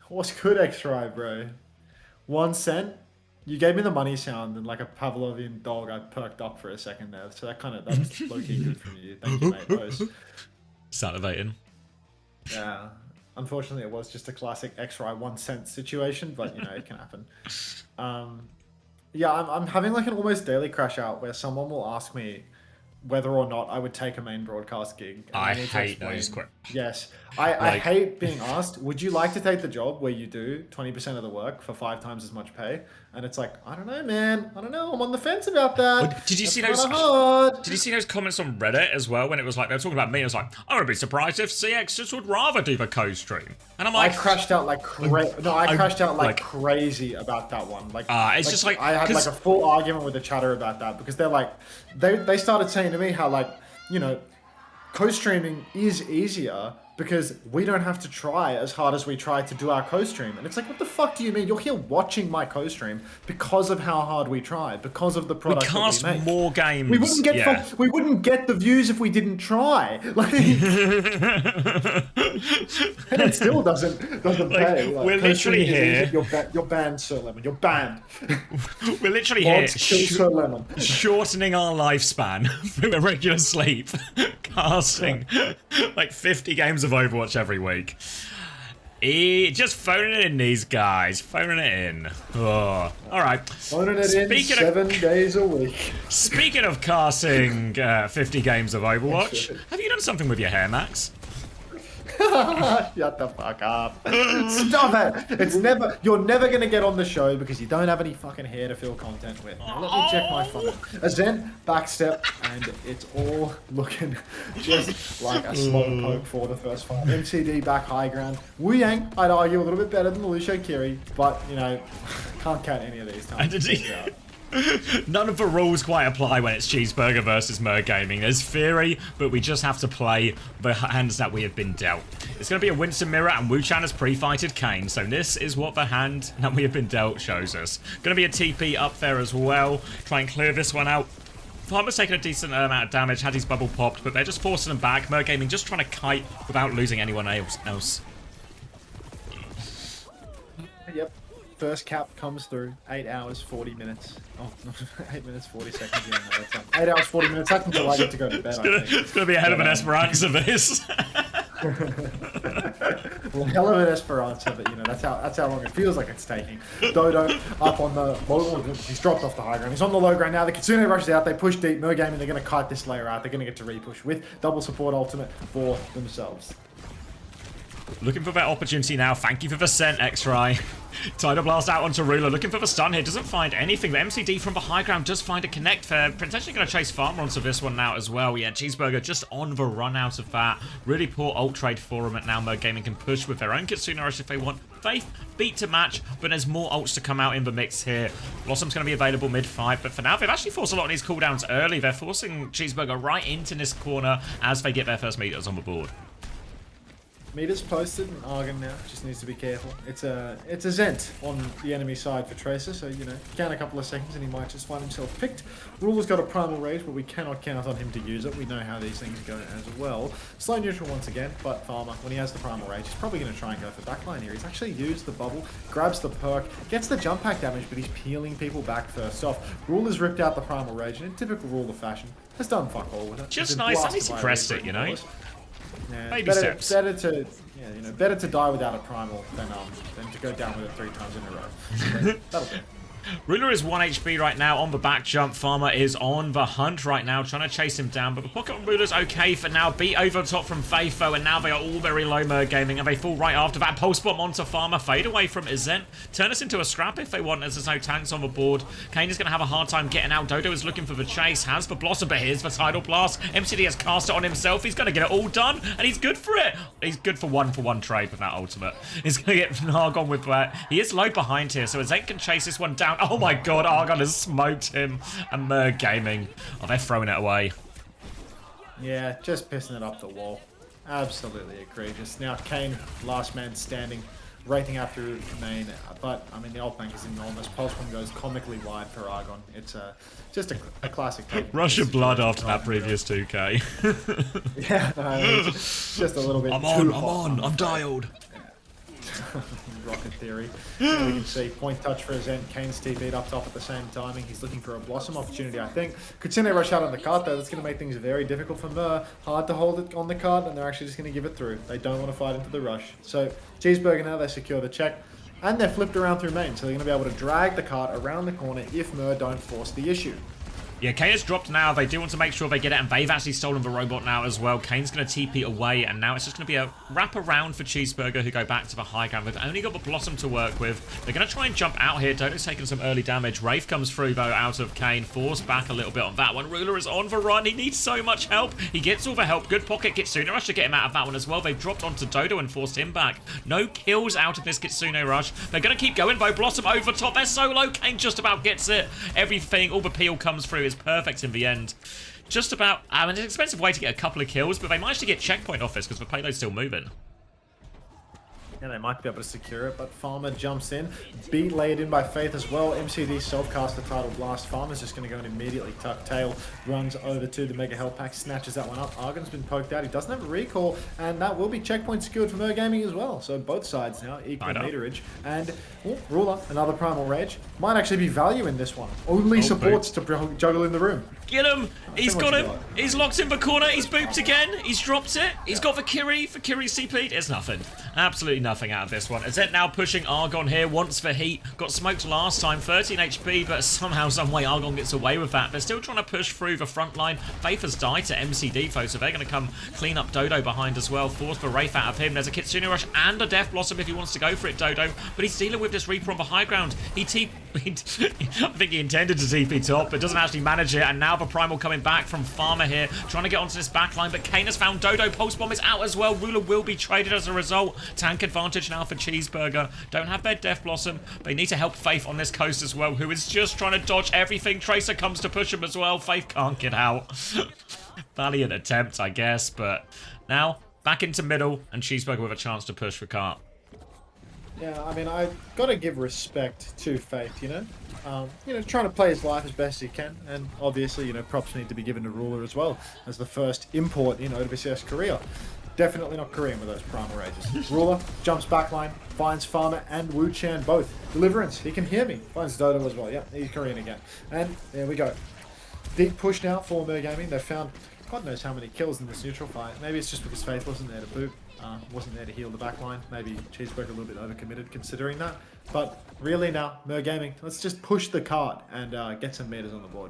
What's good, X-Ray, bro? 1 cent? You gave me the money sound and like a Pavlovian dog. I perked up for a second there. So that was low-key good from you. Thank you, mate. Post. Salivating. Yeah. Unfortunately, it was just a classic X-Ray 1 cent situation, but it can happen. Yeah, I'm having like an almost daily crash out where someone will ask me whether or not I would take a main broadcast gig. I hate those questions. Yes. I hate being asked, would you like to take the job where you do 20% of the work for 5 times as much pay? And it's like, I don't know, man. I don't know. I'm on the fence about that. Did you see those? Did you see those comments on Reddit as well when it was like they were talking about me? It was like, I would be surprised if CX just would rather do the co-stream. And I'm like, I crashed out like crazy about that one. Like, it's just like I had like a full argument with the chatter about that because they're like, they started saying to me how like, co-streaming is easier because we don't have to try as hard as we try to do our co-stream. And it's like, what the fuck do you mean? You're here watching my co-stream because of how hard we tried, because of the product We cast that we make. more games. We wouldn't get the views if we didn't try. Like, and it still doesn't pay. Like, we're literally here. You're banned, Sir Lemon. You're banned. We're literally here Mods kill Sir Lemon. shortening our lifespan through a regular sleep, casting like 50 games of Overwatch every week. Just phoning it in, these guys. Phoning it in. Oh, all right. Phoning it in 7 days a week. Speaking of casting 50 games of Overwatch, have you done something with your hair, Max? Shut the fuck up. Stop it. You're never going to get on the show because you don't have any fucking hair to fill content with. Now, let me check my phone. A Zen backstep, and it's all looking just like a slow poke for the first fight. MCD back high ground. Wu Yang, I'd argue, a little bit better than Lucio Kiri, but, you know, can't count any of these times. None of the rules quite apply when it's Cheeseburger versus Mer Gaming. There's theory, but we just have to play the hands that we have been dealt. It's going to be a Winston mirror, and Wu-Chan has pre-fighted Kane, so this is what the hand that we have been dealt shows us. Going to be a TP up there as well. Try and clear this one out. Farmer's taken a decent amount of damage, had his bubble popped, but they're just forcing them back. Mer Gaming just trying to kite without losing anyone else. Yep. First cap comes through. 8 hours, 40 minutes. Oh, 8 minutes, 40 seconds. Yeah, no, that's 8 hours, 40 minutes. That's until I get to go to bed, I think. It's going to be a hell of an Esperanza this. Well, hell of an Esperanza, but, you know, that's how long it feels like it's taking. Dodo up on the low. He's dropped off the high ground. He's on the low ground now. The Kitsune rushes out. They push deep. Mer Gaming, they're going to kite this layer out. They're going to get to repush with double support ultimate for themselves. Looking for that opportunity now. Thank you for the scent, X-Ray. Tidal Blast out onto Ruler. Looking for the stun here. Doesn't find anything. The MCD from the high ground does find a connect there. Potentially going to chase Farmer onto this one now as well. Yeah, Cheeseburger just on the run out of that. Really poor ult trade for him. And now Mer Gaming can push with their own Kitsune Rush if they want. Faith beat to match, but there's more ults to come out in the mix here. Blossom's going to be available mid-fight, but for now, they've actually forced a lot of these cooldowns early. They're forcing Cheeseburger right into this corner as they get their first meters on the board. Meters posted, and Argon now just needs to be careful. It's a Zent on the enemy side for Tracer, so, you know, count a couple of seconds and he might just find himself picked. Ruler's got a primal rage, but we cannot count on him to use it. We know how these things go as well. Slow neutral once again, but Farmer, when he has the primal rage, he's probably going to try and go for backline here. He's actually used the bubble, grabs the perk, gets the jump pack damage, but he's peeling people back first off. Ruler's ripped out the primal rage, and in typical Ruler fashion, has done fuck all with it. Just nice, at least he pressed it, you know? Yeah, Baby steps. Better to die without a primal than to go down with it 3 times in a row. So, that'll do. Ruler is 1 HP right now on the back jump. Farmer is on the hunt right now, trying to chase him down. But the pocket on Ruler's okay for now. Beat over the top from Faith, though, and now they are all very low Mer Gaming, and they fall right after that. Pulse bomb onto Farmer. Fade away from Izent. Turn us into a scrap if they want, as there's no tanks on the board. Kane is going to have a hard time getting out. Dodo is looking for the chase. Has the Blossom, but here's the Tidal Blast. MCD has cast it on himself. He's going to get it all done, and he's good for it. He's good for one trade with that ultimate. He's going to get Argon with that. He is low behind here, so Izent can chase this one down. Oh my god, Argon has smoked him. And Mer Gaming, oh, they're throwing it away. Yeah, just pissing it up the wall. Absolutely egregious. Now Kane, last man standing, rating out through main, but I mean the ult bank is enormous. Pulse one goes comically wide for Argon. It's just a classic. Rush of blood after that previous 2K. Yeah, no, it's just a little bit. I'm dialed. Rocket theory. Here we can see point touch for Zen. Kane's TP'd up top at the same timing. He's looking for a Blossom opportunity, I think. Kitsune rush out on the cart, though. That's going to make things very difficult for Mer. Hard to hold it on the cart, and they're actually just going to give it through. They don't want to fight into the rush. So, Cheeseburger now, they secure the check. And they're flipped around through main, so they're going to be able to drag the cart around the corner if Mer don't force the issue. Yeah, Kane has dropped now. They do want to make sure they get it, and they've actually stolen the robot now as well. Kane's going to TP away, and now it's just going to be a wrap around for Cheeseburger, who go back to the high ground. They've only got the Blossom to work with. They're going to try and jump out here. Dodo's taking some early damage. Wraith comes through, though, out of Kane. Forced back a little bit on that one. Ruler is on the run. He needs so much help. He gets all the help. Good pocket. Kitsune Rush to get him out of that one as well. They've dropped onto Dodo and forced him back. No kills out of this Kitsune Rush. They're going to keep going, though. Blossom over top. They're so low. Kane just about gets it. Everything, all the peel comes through is perfect in the end. just about... I mean, it's an expensive way to get a couple of kills, but they managed to get checkpoint off this because the payload's still moving. Yeah, they might be able to secure it, but Farmer jumps in. Beat laid in by Faith as well. MCD self-cast the Tidal Blast. Farmer's just going to go and immediately tuck tail. Runs over to the Mega Health Pack, snatches that one up. Argon's been poked out. He doesn't have a recall, and that will be checkpoint secured for Gaming as well. So both sides now, equal meterage. And Ruler, another Primal Rage. Might actually be value in this one. Only supports to juggle in the room. Get him! He's got him! He's locked in the corner. He's booped again. He's dropped it. He's got the Kiri. For Kiri CP'd. It's nothing. Absolutely nothing out of this one. Azent now pushing Argon here. Wants the heat. Got smoked last time. 13 HP, but somehow, some way, Argon gets away with that. They're still trying to push through the front line. Faith has died to MCD, folks, so they're going to come clean up Dodo behind as well. Force the Wraith out of him. There's a Kitsune Rush and a Death Blossom if he wants to go for it, Dodo. But he's dealing with this Reaper on the high ground. I think he intended to TP top, but doesn't actually manage it. And now the Primal coming back from Farmer here, trying to get onto this backline. But Kane has found Dodo. Pulse Bomb is out as well. Ruler will be traded as a result. Tank advantage now for Cheeseburger. Don't have their Death Blossom. They need to help Faith on this coast as well, who is just trying to dodge everything. Tracer comes to push him as well. Faith can't get out. Valiant attempt, I guess, but now back into middle, and Cheeseburger with a chance to push for Cart. Yeah, I mean, I gotta give respect to Faith, you know, trying to play his life as best he can, and obviously, props need to be given to Ruler as well, as the first import in OWCS Korea. Definitely not Korean with those Primal Rages. Ruler jumps backline, finds Farmer and Wu Chan both. Deliverance, he can hear me. Finds Dodo as well. Yep, he's Korean again. And there we go. Big push now for Gaming. They've found God knows how many kills in this neutral fight. Maybe it's just because Faith wasn't there to boot. Wasn't there to heal the backline. Maybe Cheeseburger a little bit overcommitted considering that. But really now, Gaming, let's just push the cart and get some meters on the board.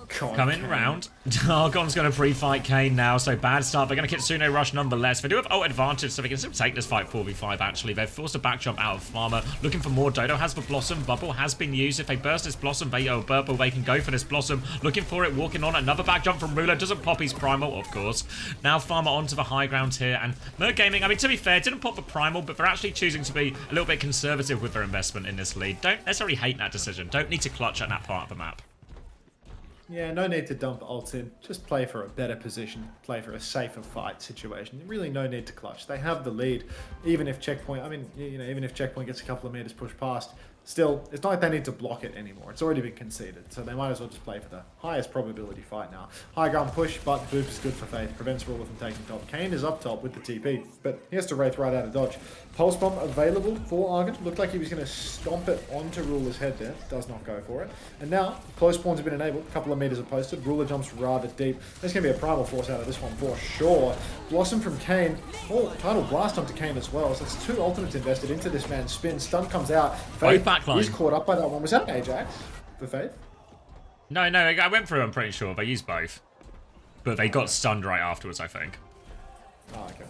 Coming round. Argon's going to pre-fight Kane now, so bad start. They're going to Kitsune Rush nonetheless. They do have ult advantage, so they can still take this fight 4v5 actually. They've forced a back jump out of Farmer, looking for more. Dodo has the Blossom. Bubble has been used. If they burst this Blossom, they can go for this Blossom. Looking for it, walking on. Another back jump from Ruler. Doesn't pop his Primal, of course. Now Farmer onto the high ground here. And Gaming, I mean, to be fair, didn't pop the Primal, but they're actually choosing to be a little bit conservative with their investment in this lead. Don't necessarily hate that decision. Don't need to clutch at that part of the map. Yeah, no need to dump ults in. Just play for a better position. Play for a safer fight situation. Really no need to clutch. They have the lead. Even if checkpoint, even if checkpoint gets a couple of meters pushed past, still, it's not like they need to block it anymore. It's already been conceded, so they might as well just play for the highest probability fight now. High ground push, but Boop is good for Faith. Prevents Ruler from taking top. Kane is up top with the TP, but he has to Wraith right out of dodge. Pulse Bomb available for Argon. Looked like he was going to stomp it onto Ruler's head there. Does not go for it. And now, close spawns have been enabled. A couple of meters are posted. Ruler jumps rather deep. There's going to be a Primal Force out of this one for sure. Blossom from Kane. Oh, Tidal Blast onto Kane as well. So it's two ultimates invested into this man's spin. Stun comes out. Faith is caught up by that one. Was that an Ajax for Faith? No, I went through, I'm pretty sure. They used both. But they got stunned right afterwards, I think. Oh, okay.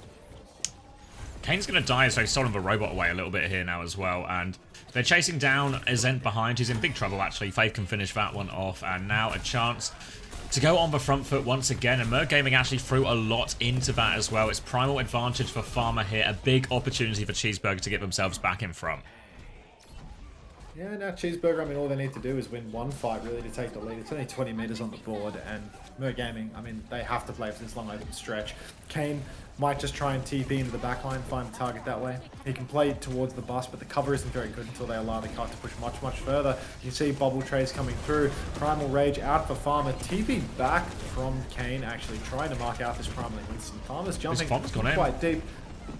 Kane's going to die, so he's stolen the robot away a little bit here now as well. And they're chasing down Azent behind, who's in big trouble, actually. Faith can finish that one off. And now a chance to go on the front foot once again. And Gaming actually threw a lot into that as well. It's Primal advantage for Farmer here. A big opportunity for Cheeseburger to get themselves back in front. Yeah, now Cheeseburger, I mean, all they need to do is win one fight, really, to take the lead. It's only 20 meters on the board, and Gaming, I mean, they have to play for this long open stretch. Kane might just try and TP into the backline, find the target that way. He can play towards the bus, but the cover isn't very good until they allow the cart to push much, much further. You see bubble trays coming through. Primal Rage out for Farmer. TP back from Kane, actually, trying to mark out this Primal Winston. Farmer's jumping quite deep.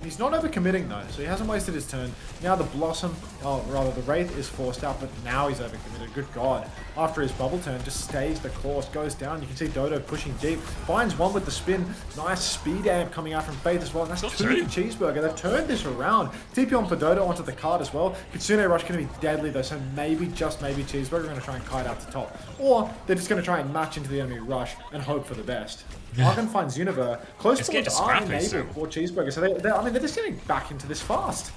He's not overcommitting though, so he hasn't wasted his turn. Now the Blossom, the Wraith is forced out, but now he's overcommitted. Good God. After his bubble turn, just stays the course, goes down. You can see Dodo pushing deep. Finds one with the spin. Nice speed amp coming out from Faith as well. And that's two for Cheeseburger. They've turned this around. TP on for Dodo onto the card as well. Kitsune Rush going to be deadly though, so maybe, just maybe, Cheeseburger are going to try and kite out to top. Or they're just going to try and match into the enemy rush and hope for the best. Argon finds Univer. Close spawns are enabled for Cheeseburger, so they're just getting back into this fast.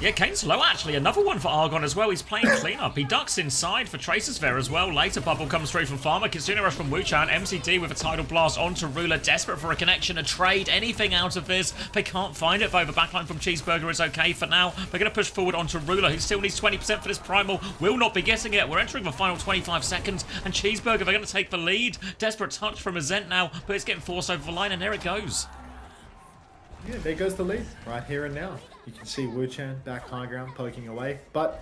Yeah, Kane's low actually. Another one for Argon as well. He's playing cleanup. He ducks inside for Tracer Sphere as well. Later bubble comes through from Farmer. Kitsune Rush from Wuchan. MCD with a Tidal Blast onto Ruler. Desperate for a connection, a trade, anything out of this. They can't find it though. The backline from Cheeseburger is okay for now. They're going to push forward onto Ruler, who still needs 20% for this Primal. Will not be getting it. We're entering the final 25 seconds. And Cheeseburger, they're going to take the lead. Desperate touch from Azent now, but it's getting forced over the line, and there it goes. Yeah, there goes the lead, right here and now. You can see Wuchan back high ground, poking away. But,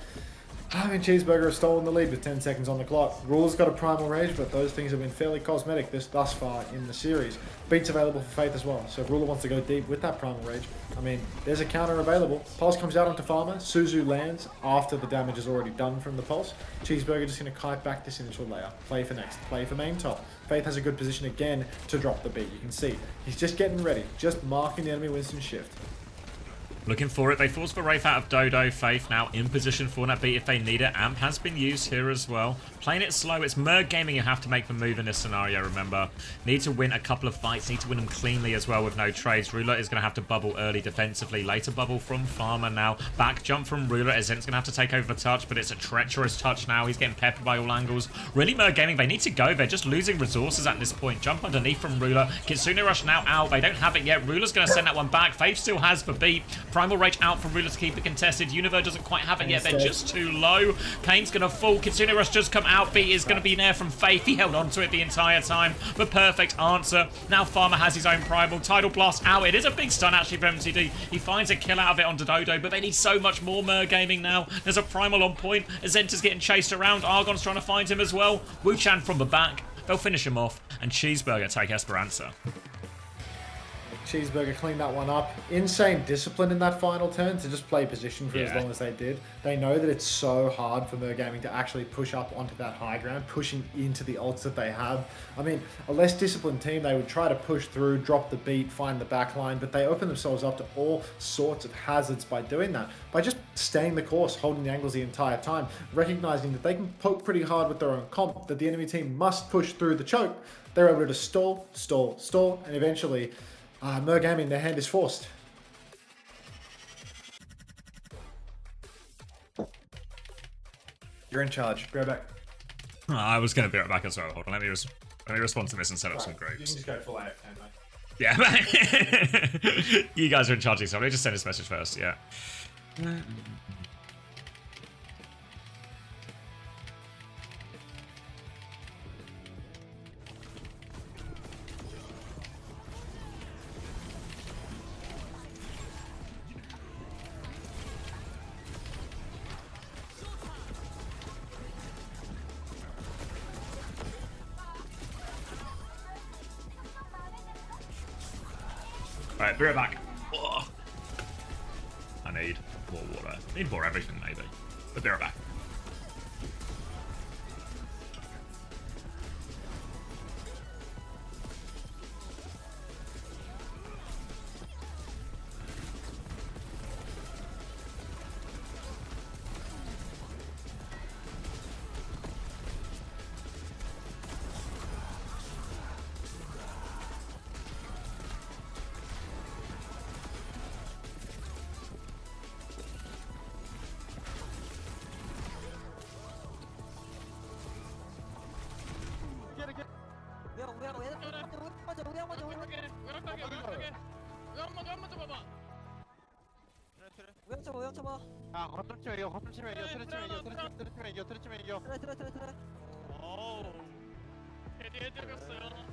I mean, Cheeseburger has stolen the lead with 10 seconds on the clock. Ruler's got a Primal Rage, but those things have been fairly cosmetic thus far in the series. Beats available for Faith as well, so if Ruler wants to go deep with that Primal Rage, I mean, there's a counter available. Pulse comes out onto Farmer. Suzu lands after the damage is already done from the Pulse. Cheeseburger just going to kite back this initial layer. Play for next. Play for main top. Faith has a good position again to drop the beat. You can see he's just getting ready, just marking the enemy Winston shift. Looking for it. They force the Wraith out of Dodo. Faith now in position for that beat if they need it. Amp has been used here as well. Playing it slow. It's Merg Gaming. You have to make the move in this scenario, remember. Need to win a couple of fights. Need to win them cleanly as well with no trades. Ruler is going to have to bubble early defensively. Later bubble from Farmer now. Back jump from Ruler. Azent's going to have to take over the touch, but it's a treacherous touch now. He's getting peppered by all angles. Really, Merg Gaming, they need to go. They're just losing resources at this point. Jump underneath from Ruler. Kitsune Rush now out. They don't have it yet. Ruler's going to send that one back. Faith still has the beat. Primal Rage out from Ruler to keep it contested. Universe doesn't quite have it yet. They're just too low. Kane's going to fall. Kitsune Rush just come out. Beat is going to be there from Faith. He held on to it the entire time. The perfect answer. Now Farmer has his own Primal. Tidal Blast out. It is a big stun actually for MCD. He finds a kill out of it onto Dodo, but they need so much more Merg Gaming now. There's a Primal on point. Azenta's getting chased around. Argon's trying to find him as well. Wuchan from the back. They'll finish him off. And Cheeseburger take Esperanza. Cheeseburger cleaned that one up. Insane discipline in that final turn to just play position for as long as they did. They know that it's so hard for Merg Gaming to actually push up onto that high ground, pushing into the ults that they have. I mean, a less disciplined team, they would try to push through, drop the beat, find the back line, but they open themselves up to all sorts of hazards by doing that. By just staying the course, holding the angles the entire time, recognizing that they can poke pretty hard with their own comp, that the enemy team must push through the choke. They're able to stall, and eventually Merg Gaming, their hand is forced. You're in charge. Be right back. I was going to be right back as well. Hold on, let me respond to this and set up some You can groups. just go full AFK, mate. Yeah, you guys are in charge of so let me just send this message first, yeah. Alright, be right back. Ugh. I need more water. I need more everything, maybe. But be right back. 아, 거점 치면 이겨, 거점 치면 이겨, 트레 치면 이겨, 트레 치면 이겨, 트레 치면 이겨. 트레. 어우. 헤드 갔어요.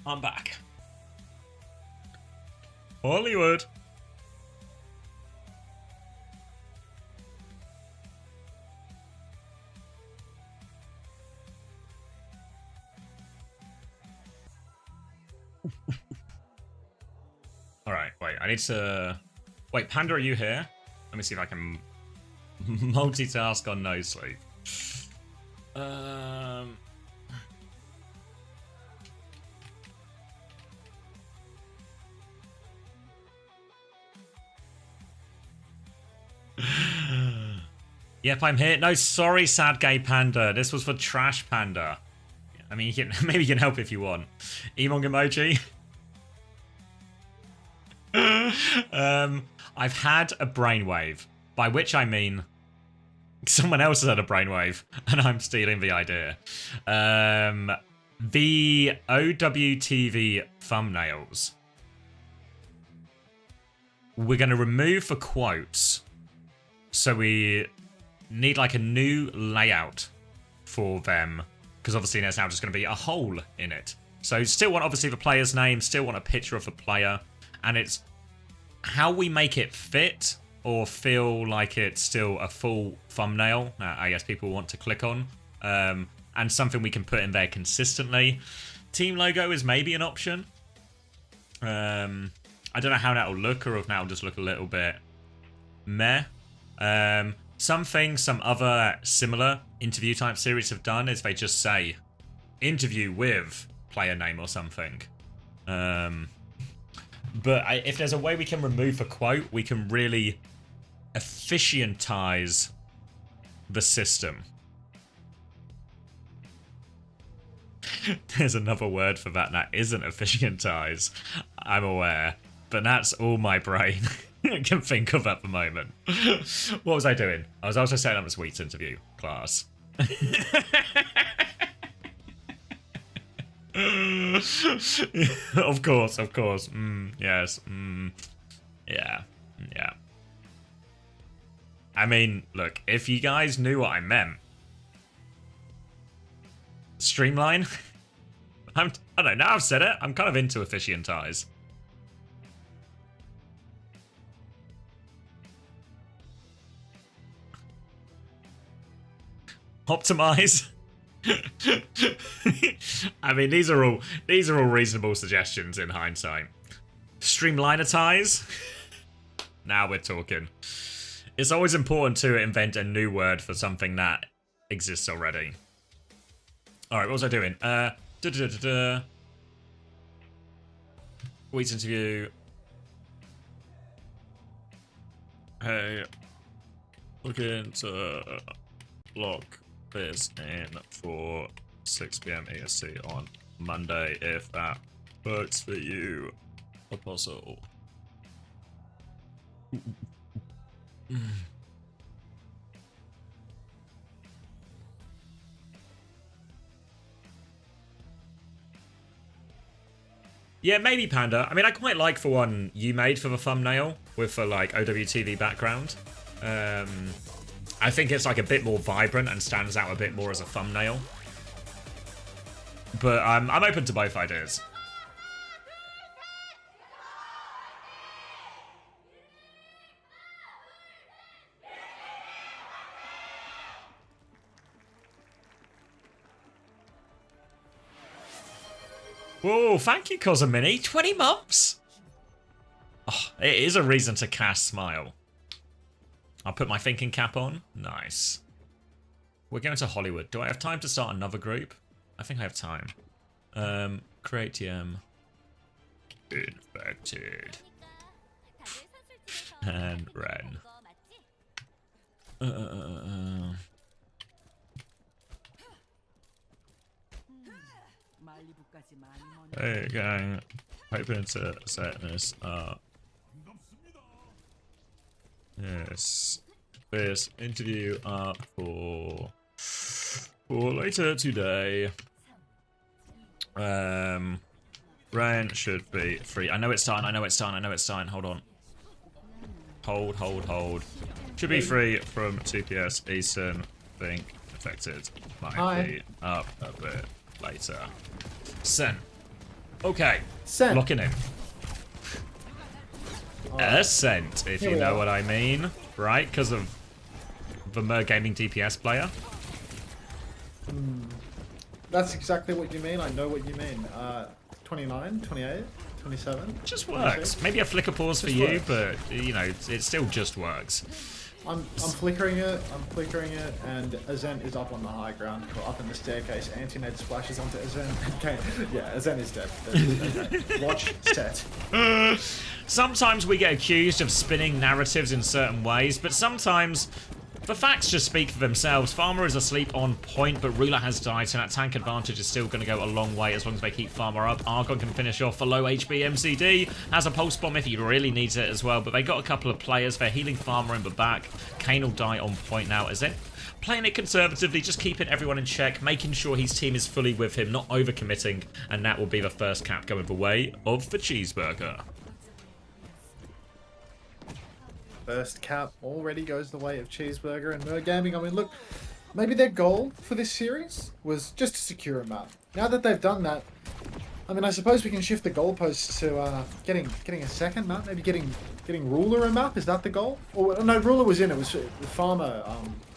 I'm back. Hollywood. Alright, wait, I need to... Wait, Panda, are you here? Let me see if I can multitask on no sleep. Yep, I'm here. No, sorry, sad gay Panda. This was for Trash Panda. I mean, you can, maybe you can help if you want. Emong emoji. I've had a brainwave, by which I mean someone else has had a brainwave, and I'm stealing the idea. The OWTV thumbnails. We're going to remove the quotes, so we need like a new layout for them, because obviously there's now just going to be a hole in it. So still want obviously the player's name, still want a picture of the player, and it's how we make it fit or feel like it's still a full thumbnail I guess people want to click on, and something we can put in there consistently. Team logo is maybe an option. I don't know how that'll look, or if that'll just look a little bit meh. Something some other similar interview type series have done is they just say interview with player name or something. But if there's a way we can remove a quote, we can really efficientize the system. There's another word for that isn't efficientize, I'm aware, but that's all my brain can think of at the moment. What was I doing? I was also setting up this week's interview class. Of course. Yes. Yeah. I mean, look, if you guys knew what I meant. Streamline? I don't know, now I've said it, I'm kind of into efficientize. Optimize. I mean, these are all reasonable suggestions in hindsight. Streamlinetize. Now we're talking. It's always important to invent a new word for something that exists already. All right, what was I doing? Week's interview. Hey, looking to lock this in for 6 PM EST on Monday, if that works for you, Apostle. Yeah, maybe Panda. I mean, I quite like the one you made for the thumbnail with the like OWTV background. I think it's like a bit more vibrant and stands out a bit more as a thumbnail. But I'm open to both ideas. Whoa, thank you, Cosmini. 20 months? Oh, it is a reason to cast Smile. I'll put my thinking cap on. Nice. We're going to Hollywood. Do I have time to start another group? I think I have time. Create TM. Infected. And Ren. Hey gang, hoping to set this up. Yes, this interview up for later today. Ryan should be free. I know it's starting. Hold on. Hold. Should be free from 2 PS Eastern. Think affected. Might be up a bit later. Sent. Okay, Sent. locking in. Ascent, if Here you we know are. what I mean. Right, because of the Mer Gaming DPS player. That's exactly what you mean. I know what you mean. 29, 28, 27. Just 26. works. Maybe a flicker pause for Just you, works. but, you know, it still just works. I'm flickering it, and Azen is up on the high ground, or up in the staircase. Anti-Ned splashes onto Azen. Okay, yeah, Azen is dead. Okay. Watch, set. Sometimes we get accused of spinning narratives in certain ways, but sometimes the facts just speak for themselves. Farmer is asleep on point, but Ruler has died, so that tank advantage is still going to go a long way as long as they keep Farmer up. Argon can finish off for low HP. MCD has a pulse bomb if he really needs it as well, but they got a couple of players. They're healing Farmer in the back. Kane will die on point now. Is it playing it conservatively, just keeping everyone in check, making sure his team is fully with him, not overcommitting, and that will be the first cap going the way of the Cheeseburger. First cap already goes the way of Cheeseburger and Mer Gaming. I mean, look, maybe their goal for this series was just to secure a map. Now that they've done that, I mean, I suppose we can shift the goalposts to getting a second map. Maybe getting Ruler a map. Is that the goal? Or no, Ruler was in. It was Farmer.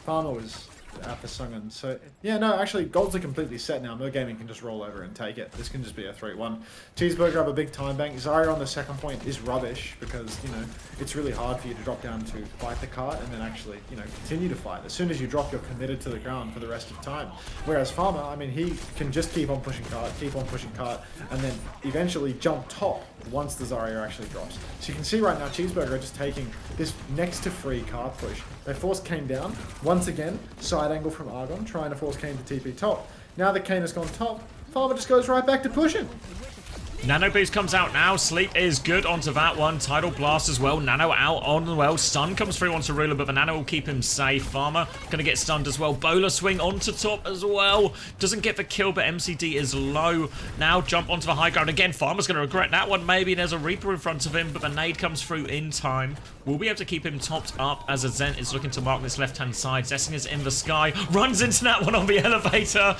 Farmer was out for Sungan. So yeah, no, actually, goals are completely set now. Mer Gaming can just roll over and take it. This can just be a 3-1. Cheeseburger have a big time bank. Zarya on the second point is rubbish because, you know, it's really hard for you to drop down to fight the cart and then actually, you know, continue to fight. As soon as you drop, you're committed to the ground for the rest of time. Whereas Farmer, I mean, he can just keep on pushing cart, and then eventually jump top once the Zarya actually drops. So you can see right now, Cheeseburger are just taking this next to free cart push. They force Kane down. Once again, side angle from Argon, trying to force Kane to TP top. Now that Kane has gone top, Farmer just goes right back to pushing. Nano boost comes out now. Sleep is good onto that one. Tidal blast as well. Nano out on the well. Stun comes through onto Ruler, but the Nano will keep him safe. Farmer going to get stunned as well. Bowler swing onto top as well. Doesn't get the kill, but MCD is low. Now jump onto the high ground again. Farmer's going to regret that one. Maybe there's a Reaper in front of him, but the nade comes through in time. We'll be able to keep him topped up as Azent is looking to mark this left-hand side. Zessing is in the sky. Runs into that one on the elevator.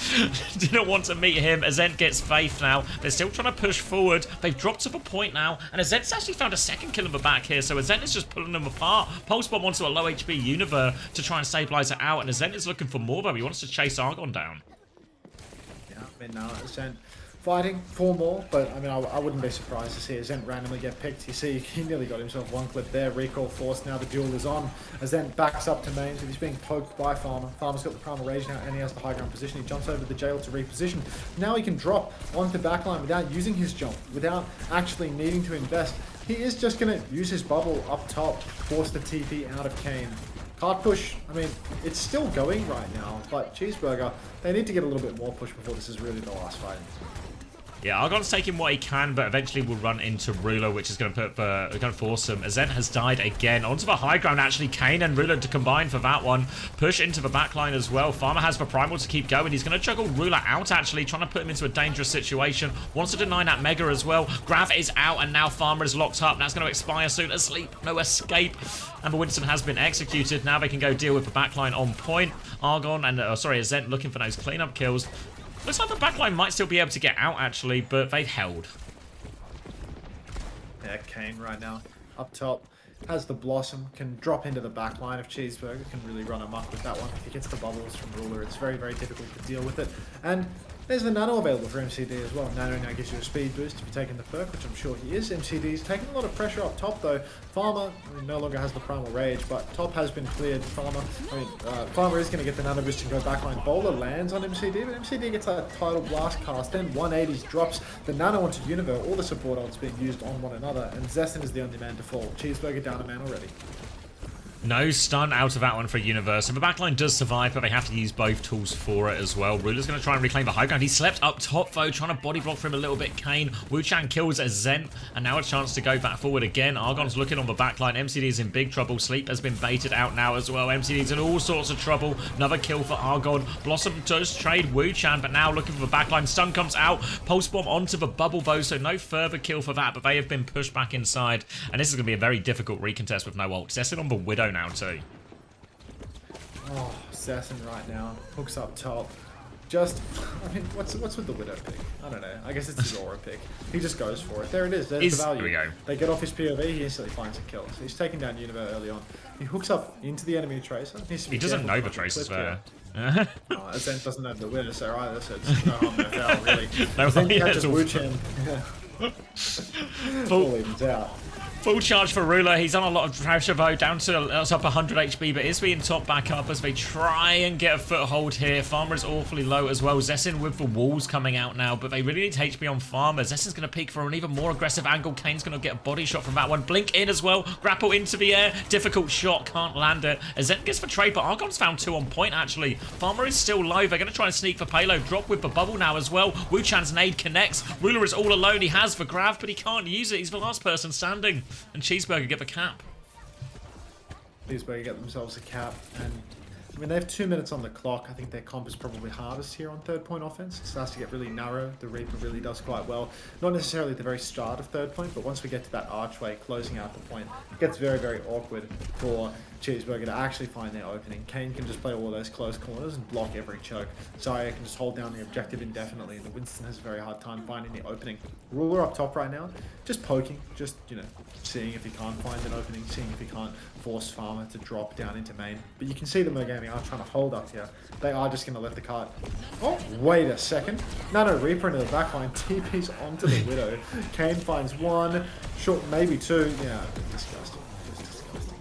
Didn't want to meet him. Azent gets Faith now. They're still trying to push forward. They've dropped to the point now, and Azent's actually found a second kill in the back here, so Azent is just pulling them apart. Pulse bomb onto a low HP Univer to try and stabilize it out, and Azent is looking for more, though. He wants to chase Argon down. Yeah, I mean, now Azent fighting for more, but I mean, I wouldn't be surprised to see Azent randomly get picked. You see, he nearly got himself one clip there. Recall force, now the duel is on. Azent backs up to mains, he's being poked by Farmer. Farmer's got the Primal Rage now, and he has the high ground position. He jumps over the jail to reposition. Now he can drop onto backline without using his jump, without actually needing to invest. He is just going to use his bubble up top, force the TP out of Kane. Card push, I mean, it's still going right now, but Cheeseburger, they need to get a little bit more push before this is really the last fight. Yeah, Argon's taking what he can, but eventually will run into Ruler, which is going to force him. Azent has died again. Onto the high ground, actually. Kane and Ruler to combine for that one. Push into the backline as well. Farmer has the Primal to keep going. He's going to juggle Ruler out, actually, trying to put him into a dangerous situation. Wants to deny that Mega as well. Grav is out, and now Farmer is locked up. That's going to expire soon. Asleep, no escape. And the Winston has been executed. Now they can go deal with the backline on point. Argon and, Azent looking for those cleanup kills. Looks like the backline might still be able to get out, actually, but they've held. Yeah, Kane right now up top has the Blossom, can drop into the backline of Cheeseburger, can really run amok with that one. If he gets the bubbles from Ruler, it's very, very difficult to deal with it. And there's the Nano available for MCD as well. Nano now gives you a speed boost if you're taking the perk, which I'm sure he is. MCD's taking a lot of pressure up top though. Farmer no longer has the Primal Rage, but top has been cleared. Farmer is going to get the Nano boost and go backline. Bowler lands on MCD, but MCD gets that Tidal Blast cast, then 180s drops the Nano onto Univer. All the support ults being used on one another, and Zessen is the only man to fall. Cheeseburger down a man already. No stun out of that one for Universe. And the backline does survive, but they have to use both tools for it as well. Ruler's going to try and reclaim the high ground. He slept up top, though, trying to body block for him a little bit. Kane, Wu-Chan kills Azent, and now a chance to go back forward again. Argon's looking on the backline. MCD's in big trouble. Sleep has been baited out now as well. MCD's in all sorts of trouble. Another kill for Argon. Blossom does trade Wu-Chan, but now looking for the backline. Stun comes out. Pulse bomb onto the bubble, though, so no further kill for that, but they have been pushed back inside. And this is going to be a very difficult recontest with no ult. Zessin on the Widow now, too. Oh, Assassin right now. Hooks up top. just, I mean, what's with the Widow pick? I don't know. I guess it's his aura pick. He just goes for it. There it is. There's the value. Here we go. They get off his POV, he instantly finds a kill. So he's taking down Univer early on. He hooks up into the enemy Tracer. He doesn't know the Tracer's there. Zen doesn't have the Widow there either, so it's no harm, no foul, really. No, Zen yeah, catches it's all- Wu Chen. All evens out. Full charge for Ruler. He's on a lot of pressure though, down to that's up 100 HP, but is being top back up as they try and get a foothold here. Farmer is awfully low as well. Zessin with the walls coming out now, but they really need HP on Farmer. Zessin's going to peek for an even more aggressive angle. Kane's going to get a body shot from that one. Blink in as well. Grapple into the air. Difficult shot. Can't land it. Zen gets the trade, but Argon's found 2 on point actually. Farmer is still low. They're going to try and sneak for payload. Drop with the bubble now as well. Wu Chan's nade connects. Ruler is all alone. He has the grav, but he can't use it. He's the last person standing. And Cheeseburger get the cap. Cheeseburger get themselves a cap, and I mean they have 2 minutes on the clock. I think their comp is probably hardest here on third point offense. It starts to get really narrow. The Reaper really does quite well. Not necessarily at the very start of third point, but once we get to that archway closing out the point, it gets very, very awkward for Cheeseburger to actually find their opening. Kane can just play all those close corners and block every choke. Zarya can just hold down the objective indefinitely, and the Winston has a very hard time finding the opening. Ruler up top right now, just poking, just, you know, seeing if he can't find an opening, seeing if he can't force Farmer to drop down into main. But you can see the Mergaming are trying to hold up here. They are just going to let the cart... Oh, wait a second. No, Reaper into the backline. TP's onto the Widow. Kane finds 1, short, maybe 2. Yeah, disgusting. Just disgusting.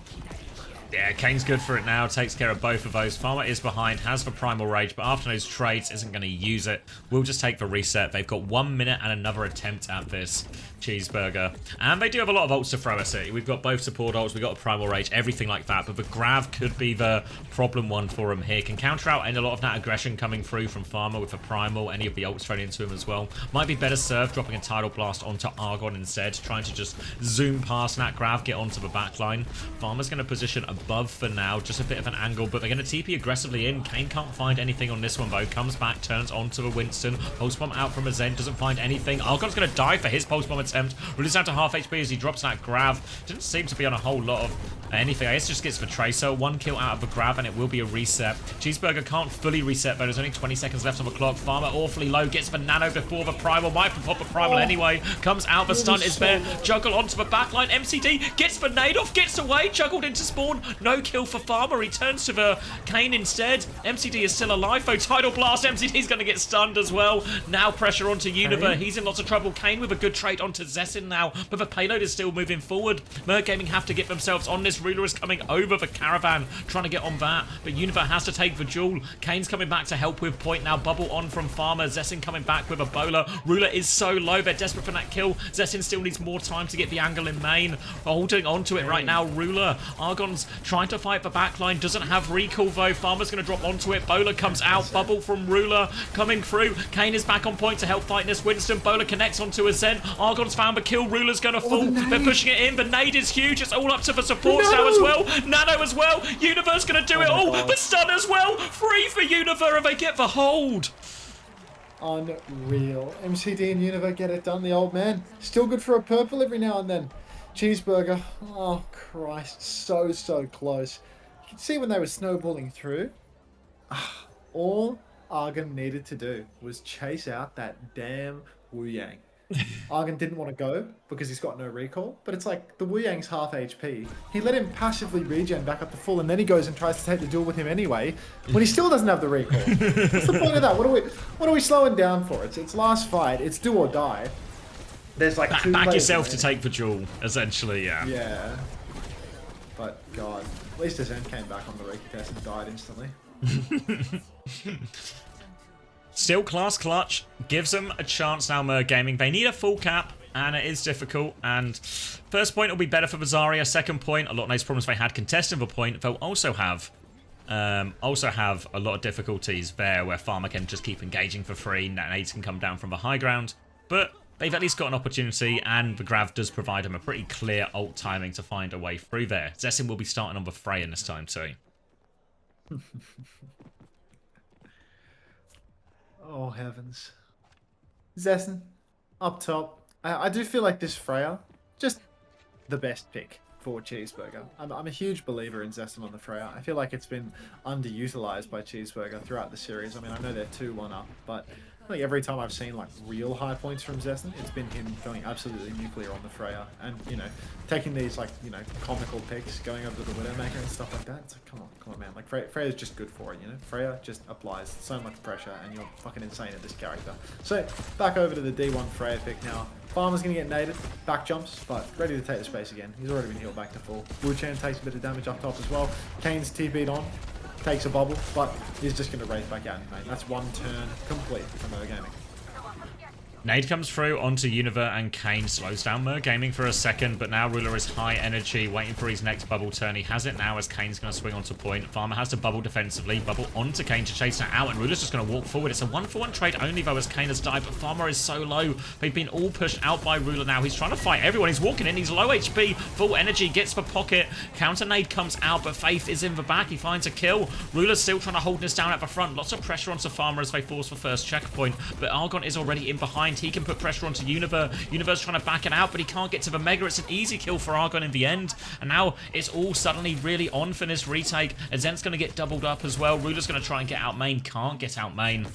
Yeah, Kane's good for it now. Takes care of both of those. Farmer is behind, has the Primal Rage, but after those trades, isn't going to use it. We'll just take the reset. They've got 1 minute and another attempt at this Cheeseburger. And they do have a lot of ults to throw us at. We've got both support ults, we've got a Primal Rage, everything like that. But the Grav could be the problem one for him here. Can counter out and a lot of that aggression coming through from Farmer with the Primal, any of the ults thrown into him as well. Might be better served dropping a Tidal Blast onto Argon instead, trying to just zoom past that Grav, get onto the backline. Farmer's going to position above for now, just a bit of an angle, but they're going to TP aggressively in. Kane can't find anything on this one though. Comes back, turns onto the Winston. Pulse Bomb out from a Zen, doesn't find anything. Argon's going to die for his Pulse Bomb attempt. Ruler's down to half HP as he drops that Grav. Didn't seem to be on a whole lot of anything. I guess just gets the Tracer. 1 kill out of the Grav and it will be a reset. Cheeseburger can't fully reset, but there's only 20 seconds left on the clock. Farmer awfully low, gets the Nano before the Primal. Might pop the Primal anyway. Comes out, the stun is there. Juggle onto the backline. MCD gets the nade off, gets away, juggled into spawn. No kill for Farmer. He turns to the Kane instead. MCD is still alive though. Tidal Blast. MCD's going to get stunned as well. Now pressure onto Univer. He's in lots of trouble. Kane with a good trade onto Zessin now, but the payload is still moving forward. Mergaming have to get themselves on this. Ruler is coming over the caravan, trying to get on that, but Univer has to take the duel. Kane's coming back to help with point now. Bubble on from Farmer. Zessin coming back with a bowler. Ruler is so low. They're desperate for that kill. Zessin still needs more time to get the angle in main. Holding onto it right now. Ruler. Argon's trying to fight the backline. Doesn't have recall though. Farmer's going to drop onto it. Bowler comes out. Bubble from Ruler coming through. Kane is back on point to help fight this Winston. Bowler connects onto a Zen. Argon's found the kill. Ruler's going to fall. They're pushing it in. The nade is huge. It's all up to the supports now as well. Nano as well. Univer's going to do it all. The stun as well. Free for Univer and they get the hold. Unreal. MCD and Univer get it done, the old man. Still good for a purple every now and then. Cheeseburger. Oh, Christ. So close. You can see when they were snowballing through. All Argon needed to do was chase out that damn Wu Yang. Argon didn't want to go because he's got no recall, but it's like the Wu Yang's half HP. He let him passively regen back up to full, and then he goes and tries to take the duel with him anyway, when he still doesn't have the recall. What's the point of that? What are we slowing down for? It's last fight. It's do or die. There's like back yourself to take the duel, essentially. Yeah. But God, at least his end came back on the Reiki test and died instantly. Still class clutch, gives them a chance now, Mergaming. They need a full cap, and it is difficult. And first point will be better for Zarya. Second point, a lot of nice problems they had contesting the point. They'll also have a lot of difficulties there where Farmer can just keep engaging for free. Nades can come down from the high ground. But they've at least got an opportunity, and the Grav does provide them a pretty clear ult timing to find a way through there. Zessin will be starting on the Frey in this time too. Oh, heavens. Zessin, up top. I do feel like this Freya, just the best pick. for Cheeseburger. I'm a huge believer in Zestin on the Freya. I feel like it's been underutilized by Cheeseburger throughout the series. I mean, I know they're 2-1 up, but like every time I've seen like real high points from Zestin, it's been him going absolutely nuclear on the Freya, and you know, taking these like, you know, comical picks, going over to the Widowmaker and stuff like that. It's like, come on, man. Like Freya's just good for it, you know. Freya just applies so much pressure, and you're fucking insane at this character. So back over to the D1 Freya pick now. Farmer's gonna get naded, back jumps, but ready to take the space again. He's already been healed back to full. Wu-Chan takes a bit of damage up top as well. Kane's TP'd on. Takes a bubble, but he's just going to race back out, mate. That's one turn complete for Mer Gaming. Nade comes through onto Univer, and Kane slows down Mer Gaming for a second, but now Ruler is high energy, waiting for his next bubble turn. He has it now as Kane's going to swing onto point. Farmer has to bubble defensively, bubble onto Kane to chase her out, and Ruler's just going to walk forward. It's a 1-for-1 trade only, though, as Kane has died, but Farmer is so low. They've been all pushed out by Ruler now. He's trying to fight everyone. He's walking in. He's low HP, full energy, gets the pocket. Counter nade comes out, but Faith is in the back. He finds a kill. Ruler's still trying to hold this down at the front. Lots of pressure onto Farmer as they force the first checkpoint, but Argon is already in behind. He can put pressure onto Univer. Univer's trying to back it out, but he can't get to the Mega. It's an easy kill for Argon in the end, and now it's all suddenly really on for this retake. Azent's going to get doubled up as well. Ruler's going to try and get out main. Can't get out main.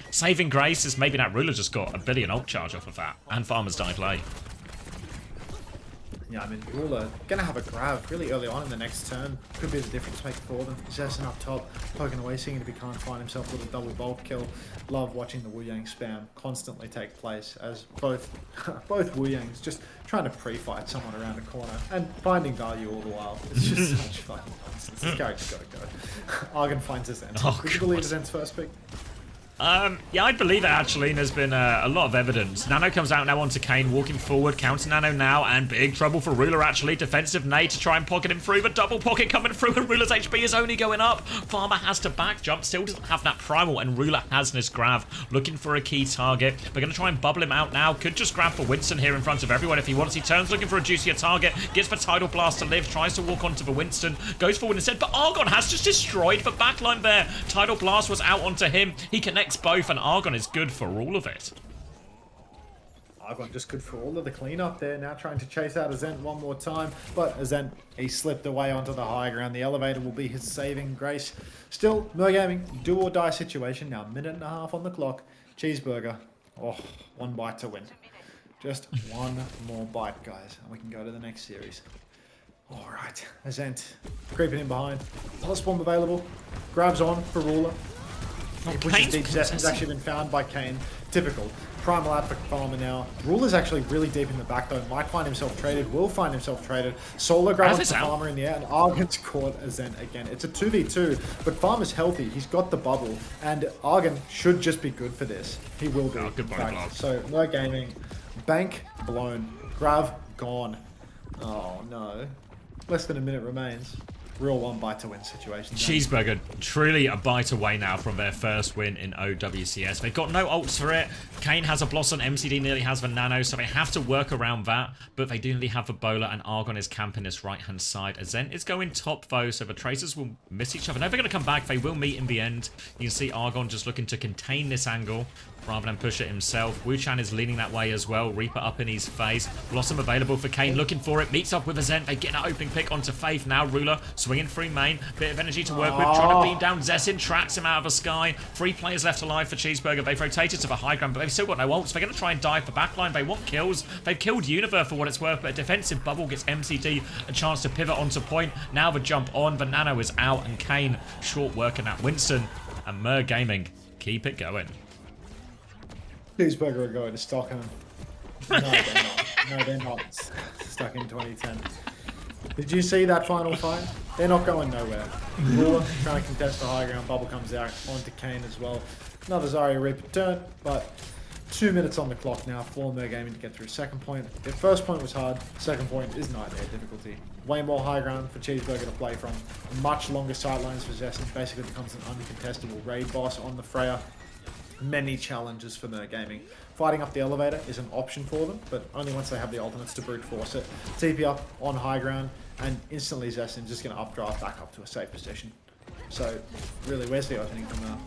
Saving grace is maybe that Ruler just got a billion ult charge off of that, and Farmer's died late. Yeah, I mean, Ruler gonna have a grab really early on in the next turn. Could be the difference maker for them. Zestin up top, poking away, seeing if he can't find himself with a double bulk kill. Love watching the Wu Yang spam constantly take place as both Wu Yangs just trying to pre-fight someone around a corner and finding value all the while. It's just such fucking nonsense. This character's gotta go. Argon finds his end. Would you believe his end's first pick? Yeah, I'd believe it, actually, and there's been a lot of evidence. Nano comes out now onto Kane, walking forward, counter Nano now, and big trouble for Ruler, actually. Defensive nade to try and pocket him through, but double pocket coming through, and Ruler's HP is only going up. Farmer has to back jump, still doesn't have that primal, and Ruler has this grab, looking for a key target. We're going to try and bubble him out now. Could just grab for Winston here in front of everyone if he wants. He turns looking for a juicier target, gets the Tidal Blast to live, tries to walk onto the Winston, goes forward instead, but Argon has just destroyed the backline there. Tidal Blast was out onto him. He connects both, and Argon is good for all of it. Argon just good for all of the cleanup there. Now trying to chase out Azent one more time, but Azent, he slipped away onto the high ground. The elevator will be his saving grace. Still, Mer Gaming, do or die situation. Now, 1.5 minutes on the clock. Cheeseburger, oh, one bite to win. Just one more bite, guys, and we can go to the next series. All right, Azent creeping in behind. Plus bomb available. Grabs on for Ruler. He pushes deep. Zestin's actually been found by Kane. Typical. Primal out for Farmer now. Ruler's actually really deep in the back though. Might find himself traded. Will find himself traded. Solo grab onto Farmer in the air, and Argon's caught Azent again. It's a 2v2, but Farmer's healthy. He's got the bubble, and Argon should just be good for this. He will be. Good block. So, no gaming. Bank blown. Grav gone. Oh no. Less than a minute remains. Real one bite to win situation. Cheeseburger truly a bite away now from their first win in OWCS. They've got no ults for it. Kane has a Blossom, MCD nearly has the Nano, so they have to work around that, but they do nearly have the Bowler, and Argon is camping this right hand side. Azent is going top though, so the Tracers will miss each other. No, they're going to come back. They will meet in the end. You can see Argon just looking to contain this angle rather than push it himself. Wu-Chan is leaning that way as well. Reaper up in his face. Blossom available for Kane, looking for it. Meets up with Azent. They get an opening pick onto Faith. Now Ruler swinging through main. Bit of energy to work with. Trying to beam down Zessin. Tracks him out of the sky. 3 players left alive for Cheeseburger. They've rotated to the high ground, but they've still got no ults. They're going to try and dive for backline. They want kills. They've killed Univer for what it's worth, but a defensive bubble gives MCD a chance to pivot onto point. Now the jump on. The Nano is out, and Kane short working at Winston. And Mer Gaming keep it going. Cheeseburger are going to Stockholm. No, they're not. No, they're not stuck in 2010. Did you see that final fight? They're not going nowhere. Ruler trying to contest the high ground. Bubble comes out onto Kane as well. Another Zarya Reaper turn, but 2 minutes on the clock now for Mer Gaming to get through second point. Their first point was hard. Second point is nightmare difficulty. Way more high ground for Cheeseburger to play from. Much longer sidelines for Zestin. Basically becomes an uncontestable raid boss on the Freya. Many challenges for Mer Gaming. Fighting up the elevator is an option for them, but only once they have the ultimates to brute force it. TP up on high ground, and instantly Zestin's just going to updraft back up to a safe position. So, really, where's the opening from now?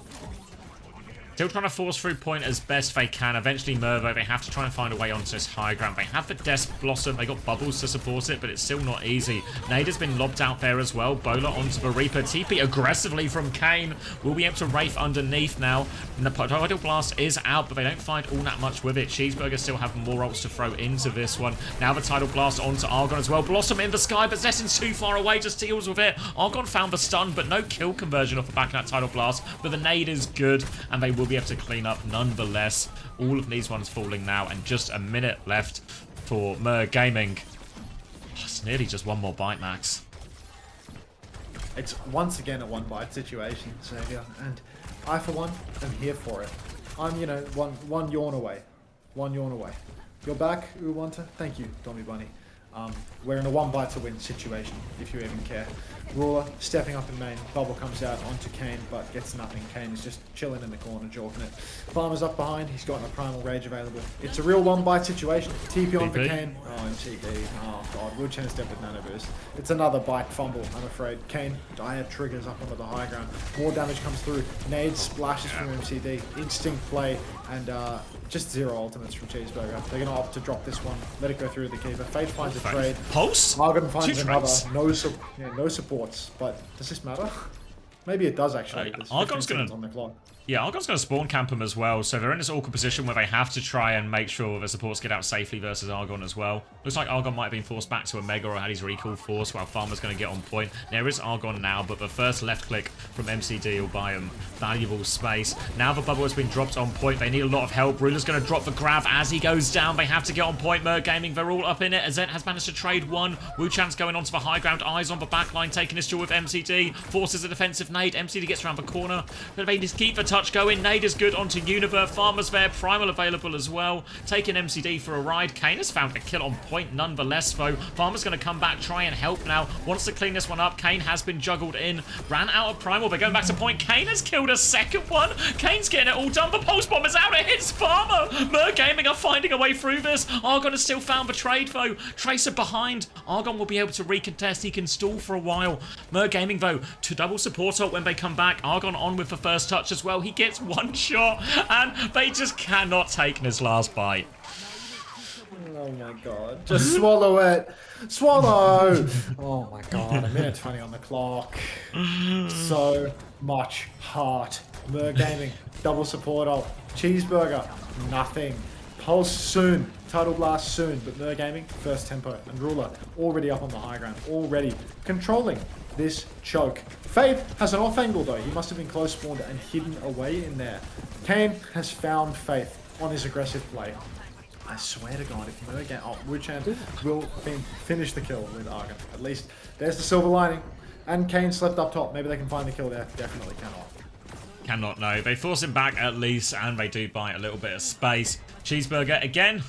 Still trying to force through point as best they can. Eventually, Mervo, they have to try and find a way onto this high ground. They have the Death Blossom. They got Bubbles to support it, but it's still not easy. Nade has been lobbed out there as well. Bowler onto the Reaper. TP aggressively from Kane. Will be able to Wraith underneath now. And the Tidal Blast is out, but they don't find all that much with it. Cheeseburger still have more ults to throw into this one. Now the Tidal Blast onto Argon as well. Blossom in the sky, but Zettin's too far away, just deals with it. Argon found the stun, but no kill conversion off the back of that Tidal Blast. But the nade is good, and they will be able to clean up nonetheless. All of these ones falling now, and just a minute left for Mer Gaming. It's nearly just one more bite, Max. It's once again a one-bite situation, Xavier, and I, for one, am here for it. I'm, you know, one yawn away. One yawn away. You're back, Uwanta? Thank you, Dommy Bunny. We're in a one-bite-to-win situation, if you even care. Ruler stepping up in main. Bubble comes out onto Kane, but gets nothing. Kane is just chilling in the corner, jorking it. Farmer's up behind. He's got a Primal Rage available. It's a real one-bite situation. TP on for Kane. Oh, and TP. Oh, God. Will Chen step with Nano Boost. It's another bite fumble, I'm afraid. Kane, dire triggers up onto the high ground. More damage comes through. Nade splashes from MCD. Instinct play, and just zero ultimates from Cheeseburger. They're going to opt to drop this one. Let it go through the keeper. Fate finds a trade. Pulse? Argon finds Two another. trades. No supports. But does this matter? Maybe it does actually. There's 15 Argon's seconds gonna on the clock. Yeah, Argon's going to spawn camp them as well, so they're in this awkward position where they have to try and make sure the supports get out safely versus Argon as well. Looks like Argon might have been forced back to a Mega or had his recall force while Farmer's going to get on point. There is Argon now, but the first left click from MCD will buy him valuable space. Now the bubble has been dropped on point. They need a lot of help. Ruler's going to drop the grab as he goes down. They have to get on point. Mer Gaming, they're all up in it. Azet has managed to trade one. Wu Chan's going onto the high ground. Eyes on the back line, taking his duel with MCD. Forces a defensive nade. MCD gets around the corner. But they just keep the touch going. Nade is good onto Univer. Farmer's there. Primal available as well. Taking MCD for a ride. Kane has found a kill on point nonetheless, though. Farmer's going to come back, try and help now. Wants to clean this one up. Kane has been juggled in. Ran out of Primal. They're going back to point. Kane has killed a second one. Kane's getting it all done. The Pulse Bomb is out. It hits Farmer. Mer Gaming are finding a way through this. Argon has still found the trade, though. Tracer behind. Argon will be able to recontest. He can stall for a while. Mer Gaming, though, to double support ult when they come back. Argon on with the first touch as well. He gets one shot, and they just cannot take this last bite. Oh my god. Just swallow it. Swallow! Oh my god, a minute 20 on the clock. So much heart. Mer Gaming, double support ult. Cheeseburger, nothing. Pulse soon. Tidal Blast soon. But Mer Gaming, first tempo. And Ruler already up on the high ground. Already controlling this choke. Faith has an off angle though. He must have been close spawned and hidden away in there. Kane has found Faith on his aggressive play. I swear to God, if Mer Gaming... Oh, Wuchan will finish the kill with Argon. At least there's the silver lining. And Kane slept up top. Maybe they can find the kill there. Definitely cannot. Cannot, no. They force him back at least, and they do buy a little bit of space. Cheeseburger, again,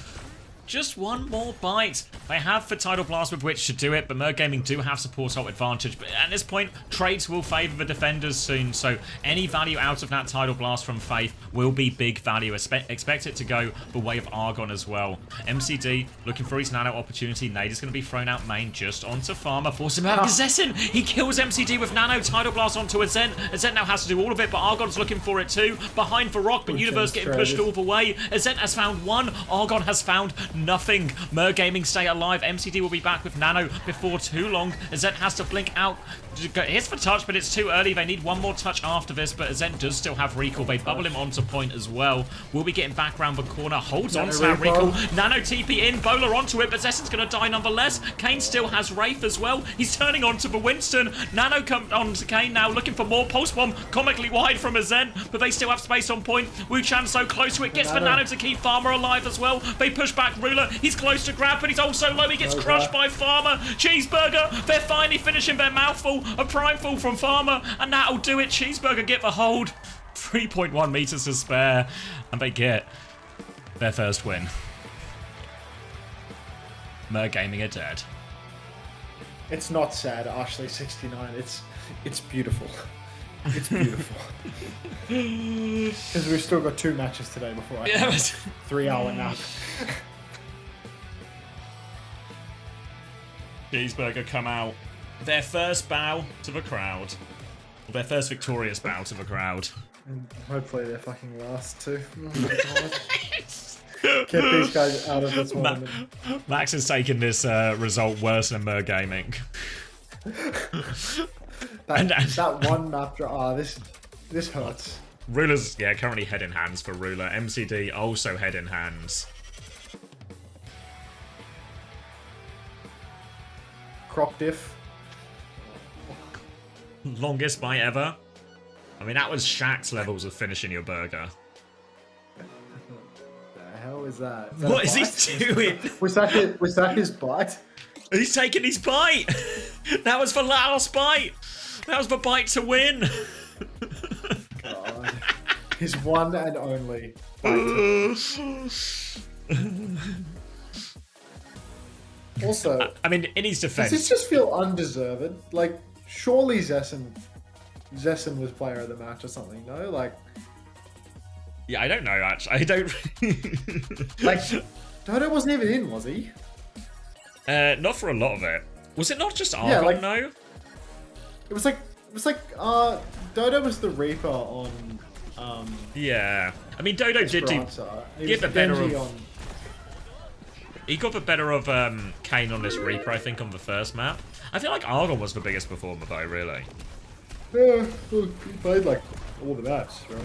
just one more bite. They have the Tidal Blast with which to do it, but Mer Gaming do have support ult advantage. But at this point, trades will favour the defenders soon, so any value out of that Tidal Blast from Faith will be big value. Expect it to go the way of Argon as well. MCD looking for his nano opportunity. Nade is going to be thrown out main just onto Farmer. Force him out. Gazessin, he kills MCD with nano. Tidal Blast onto Azet. Azet now has to do all of it, but Argon's looking for it too. Behind for Rock, but Universe getting pushed all the way. Azet has found one. Argon has found nothing. Mer Gaming stay alive. MCD will be back with nano before too long. Azet has to blink out. Here's for touch, but it's too early. They need one more touch after this, but Azet does still have recall. They bubble him onto point as well. We'll be getting back around the corner. Holds on to that recall. Nano TP in. Bowler onto it, but Zessin's going to die nonetheless. Kane still has Wraith as well. He's turning onto the Winston. Nano come onto Kane now, looking for more Pulse Bomb. Comically wide from Azet, but they still have space on point. Wu Chan so close to it. Gets the Nano to keep Farmer alive as well. They push back Ruler. He's close to grab, but he's also low. He gets crushed by Farmer. Cheeseburger, they're finally finishing their mouthful. A prime fall from Farmer, and that'll do it. Cheeseburger get the hold. 3.1 meters to spare, and they get their first win. Mer Gaming are dead. It's not sad, Ashley 69. It's beautiful. It's beautiful. Because we've still got 2 matches today before I have a 3-hour nap. Cheeseburger come out. Their first bow to the crowd. Their first victorious bow to the crowd. And hopefully they're fucking last too. Oh my God. Get these guys out of the tournament. Max has taken this result worse than Mer Gaming. That one map draw. This hurts. Ruler's, yeah, currently head in hands for Ruler. MCD also head in hands. Crop diff. Longest bite ever. I mean, that was Shaq's levels of finishing your burger. The hell is that? What is he doing? Was that his bite? He's taking his bite. That was for last bite. That was for bite to win. God. His one and only bite. Also, I mean, in his does defense, this just feel undeserved? Like, surely Zessen was player of the match or something, no? Like, yeah, I don't know, actually. I don't... like, Dodo wasn't even in, was he? Not for a lot of it. Was it not just Argon, Yeah, like- no? It was like, Dodo was the Reaper on, Yeah. I mean, Dodo did do... Esperanza. He get was the better Genji of- on. He got the better of Kane on this Reaper, I think, on the first map. I feel like Argon was the biggest performer, though, really. Yeah, well, he played like all the maps, right?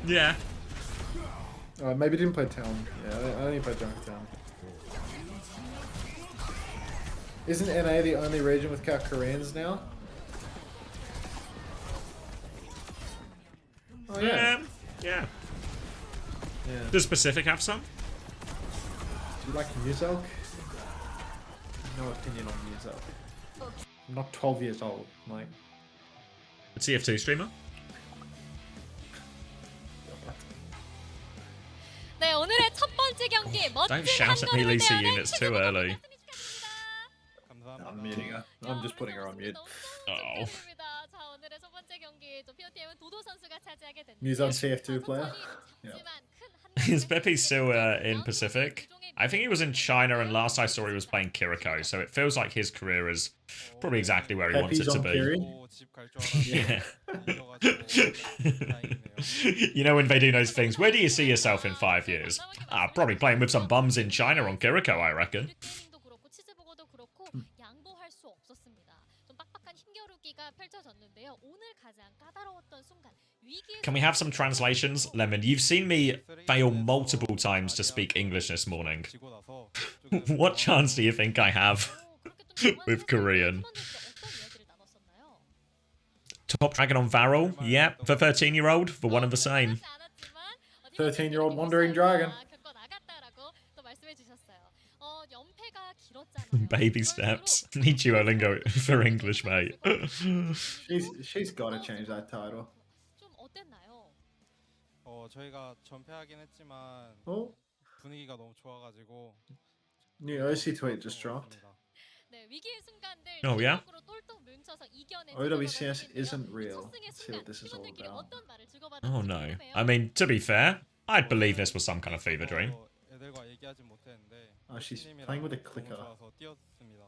Yeah. Maybe didn't play Town. Yeah, I only played Jungle Town. Isn't NA the only region without Koreans now? Oh yeah. Yeah. Yeah. Does Pacific have some? Do you like Muselk? No opinion on Muselk. I'm not 12 years old, Mike. A TF2 streamer? 네, 오늘의 첫 번째 경기 멋진 Don't shout at me, 한걸음을 Lisa 떼어낸 units, too 치즈버거 early. 축하드립니다. I'm muting her. I'm just putting her on mute. Oh. 축하드립니다. 자, 오늘의 첫 번째 경기 POTM은 도도 선수가 차지하게 됐는데요. Muselk TF2 player? Yeah. Is Beppe still in Pacific? I think he was in China, and last I saw he was playing Kiriko, so it feels like his career is probably exactly where he wants it Pepe's to on be. Kiri? Yeah. You know when they do those things, where do you see yourself in 5 years? Probably playing with some bums in China on Kiriko, I reckon. 치즈버거도 그렇고 양보할 수 없었습니다. 좀 빡빡한 힘겨루기가 펼쳐졌는데요. 오늘 가장 까다로웠던 순간 Can we have some translations? Lemon, you've seen me fail multiple times to speak English this morning. What chance do you think I have with Korean? Top Dragon on Varel? Yep, the 13-year-old, the one and the same. 13-year-old Wandering Dragon. Baby steps. Need Duolingo for English, mate. She's got to change that title. 좀 어땠나요? 저희가 전패하긴 했지만 Oh, 분위기가 너무 좋아가지고 new OC tweet just dropped. 네, 위기의 순간들 Oh, yeah? 전력으로 똘똘 뭉쳐서 이겨낸 OWCS 치즈버거를 isn't 했는데요. real. 첫 승의 Let's see what 순간 this is all 팀원들끼리 about. 어떤 말을 주고받았는지 Oh no. 궁금해요. I mean, to be fair, I'd believe this was some kind of fever dream. 애들과 얘기하지 못했는데 she's 팀이랑 playing with a 너무 clicker. 좋아서 뛰었습니다.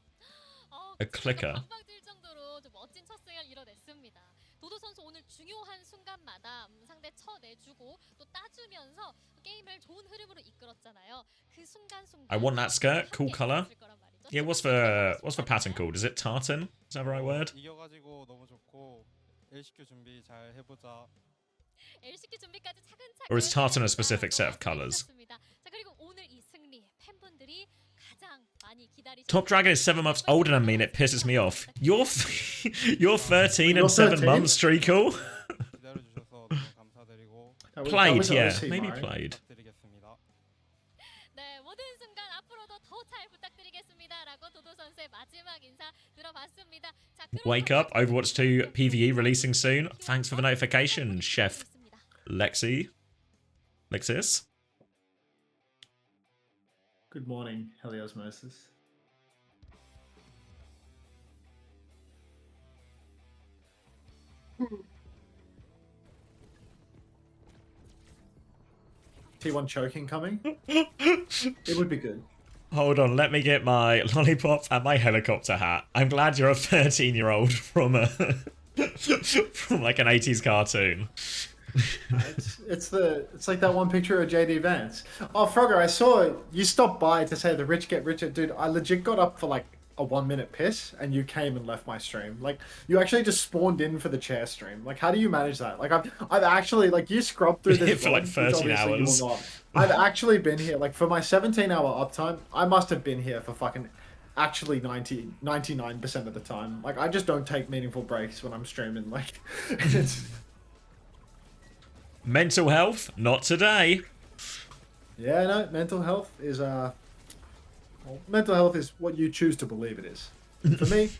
A clicker? 건방질 정도로 좀 멋진 첫 승을 이뤄냈습니다. 도도 선수 오늘 중요한 순간마다 상대 쳐내주고 또 따주면서 게임을 좋은 흐름으로 이끌었잖아요. 그 순간순간 I want that skirt. Cool 함께 color. 있을 거란 말이죠. Yeah, what's the pattern called? Is it tartan? Is that the right word? 이겨가지고 너무 좋고 LCQ 준비 잘 해보자. LCQ 준비까지 차근차근 Or is tartan a specific set of colours? 자, 그리고 오늘 이 승리 팬분들이 가장 많이 기다리셨던 Top Dragon is 7 months older than me and it pisses me off. You're 13 You're and 7 13? months, Treacle. 기다려주셔서 너무 감사드리고 That was Played, yeah. OC, Maybe Mike. played. 부탁드리겠습니다. 네, 모든 순간 앞으로도 더 잘 부탁드리겠습니다라고 도도 선수의 마지막 인사 들어봤습니다. 자, Wake up, Overwatch 2 PvE releasing soon. Thanks for the notification, Chef Lexis. Good morning, Heliosmosis. T1 choking coming? It would be good. Hold on, let me get my lollipop and my helicopter hat. I'm glad you're a 13-year-old from a from like an 80s cartoon. It's like that one picture of JD Vance. Oh, Frogger, I saw you stopped by to say the rich get richer, dude. I legit got up for like a 1 minute piss, and you came and left my stream. Like, you actually just spawned in for the chair stream. Like, how do you manage that? Like, I've actually like you scrubbed through this For like VOD, which 13 obviously you will hours. not. I've actually been here like for my 17-hour uptime. I must have been here for fucking actually 99% of the time. Like, I just don't take meaningful breaks when I'm streaming. Like, it's. Mental health, not today. Yeah, no, mental health is well, mental health is what you choose to believe it is. For me,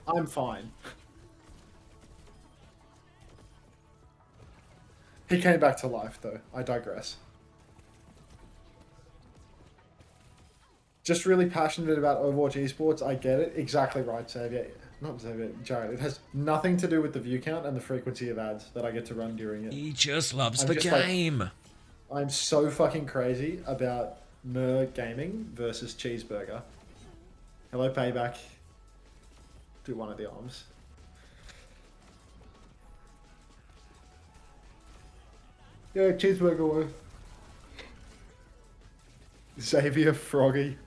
I'm fine. He came back to life though. I digress. Just really passionate about Overwatch esports. I get it. Exactly right, Xavier. Not Xavier, Jared. It has nothing to do with the view count and the frequency of ads that I get to run during it. He just loves I'm the just like- game. I'm so fucking crazy about Mer Gaming versus Cheeseburger. Hello, Payback. Do one of the arms. Yeah, Cheeseburger one. Xavier, Froggy,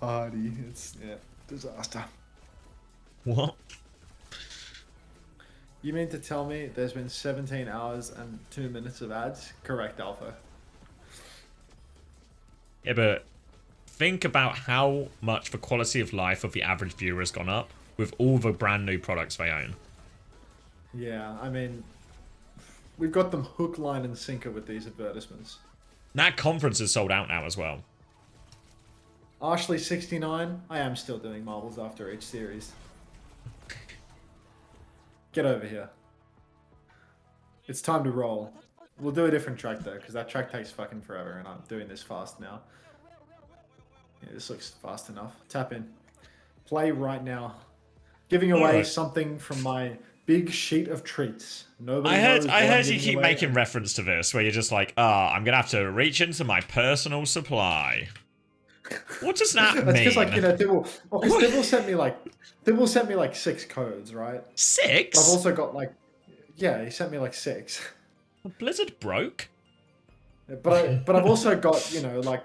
Hardy. It's, yeah, disaster. What? You mean to tell me there's been 17 hours and 2 minutes of ads? Correct, Alpha. Yeah, but think about how much the quality of life of the average viewer has gone up with all the brand new products they own. Yeah, I mean, we've got them hook, line, and sinker with these advertisements. That conference is sold out now as well. Ashley69, I am still doing marbles after each series. Get over here. It's time to roll. We'll do a different track though, because that track takes fucking forever, and I'm doing this fast now. Yeah, this looks fast enough. Tap in. Play right now. Giving away Alright. something from my big sheet of treats. Nobody I knows what I'm heard you giving keep away, making and- reference to this, where you're just like, I'm gonna have to reach into my personal supply. What does that That's mean? because, like, you know, Dibble sent me like 6 codes, right? But 6? I've also got like, yeah, he sent me like 6. Blizzard broke? But I've also got, you know, like,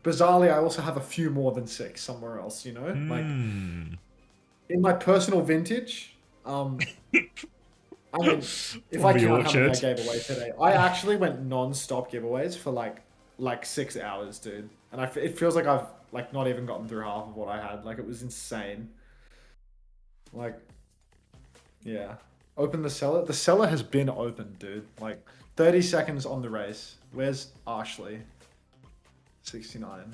bizarrely, I also have a few more than 6 somewhere else, you know? Like, in my personal vintage, I mean, if I The count how many I orchard. gave away today, I actually went non-stop giveaways for like 6 hours, dude. And it feels like I've like not even gotten through half of what I had. Like, it was insane. Like, yeah. Open the cellar. The cellar has been opened, dude. Like, 30 seconds on the race. Where's Ashley? 69.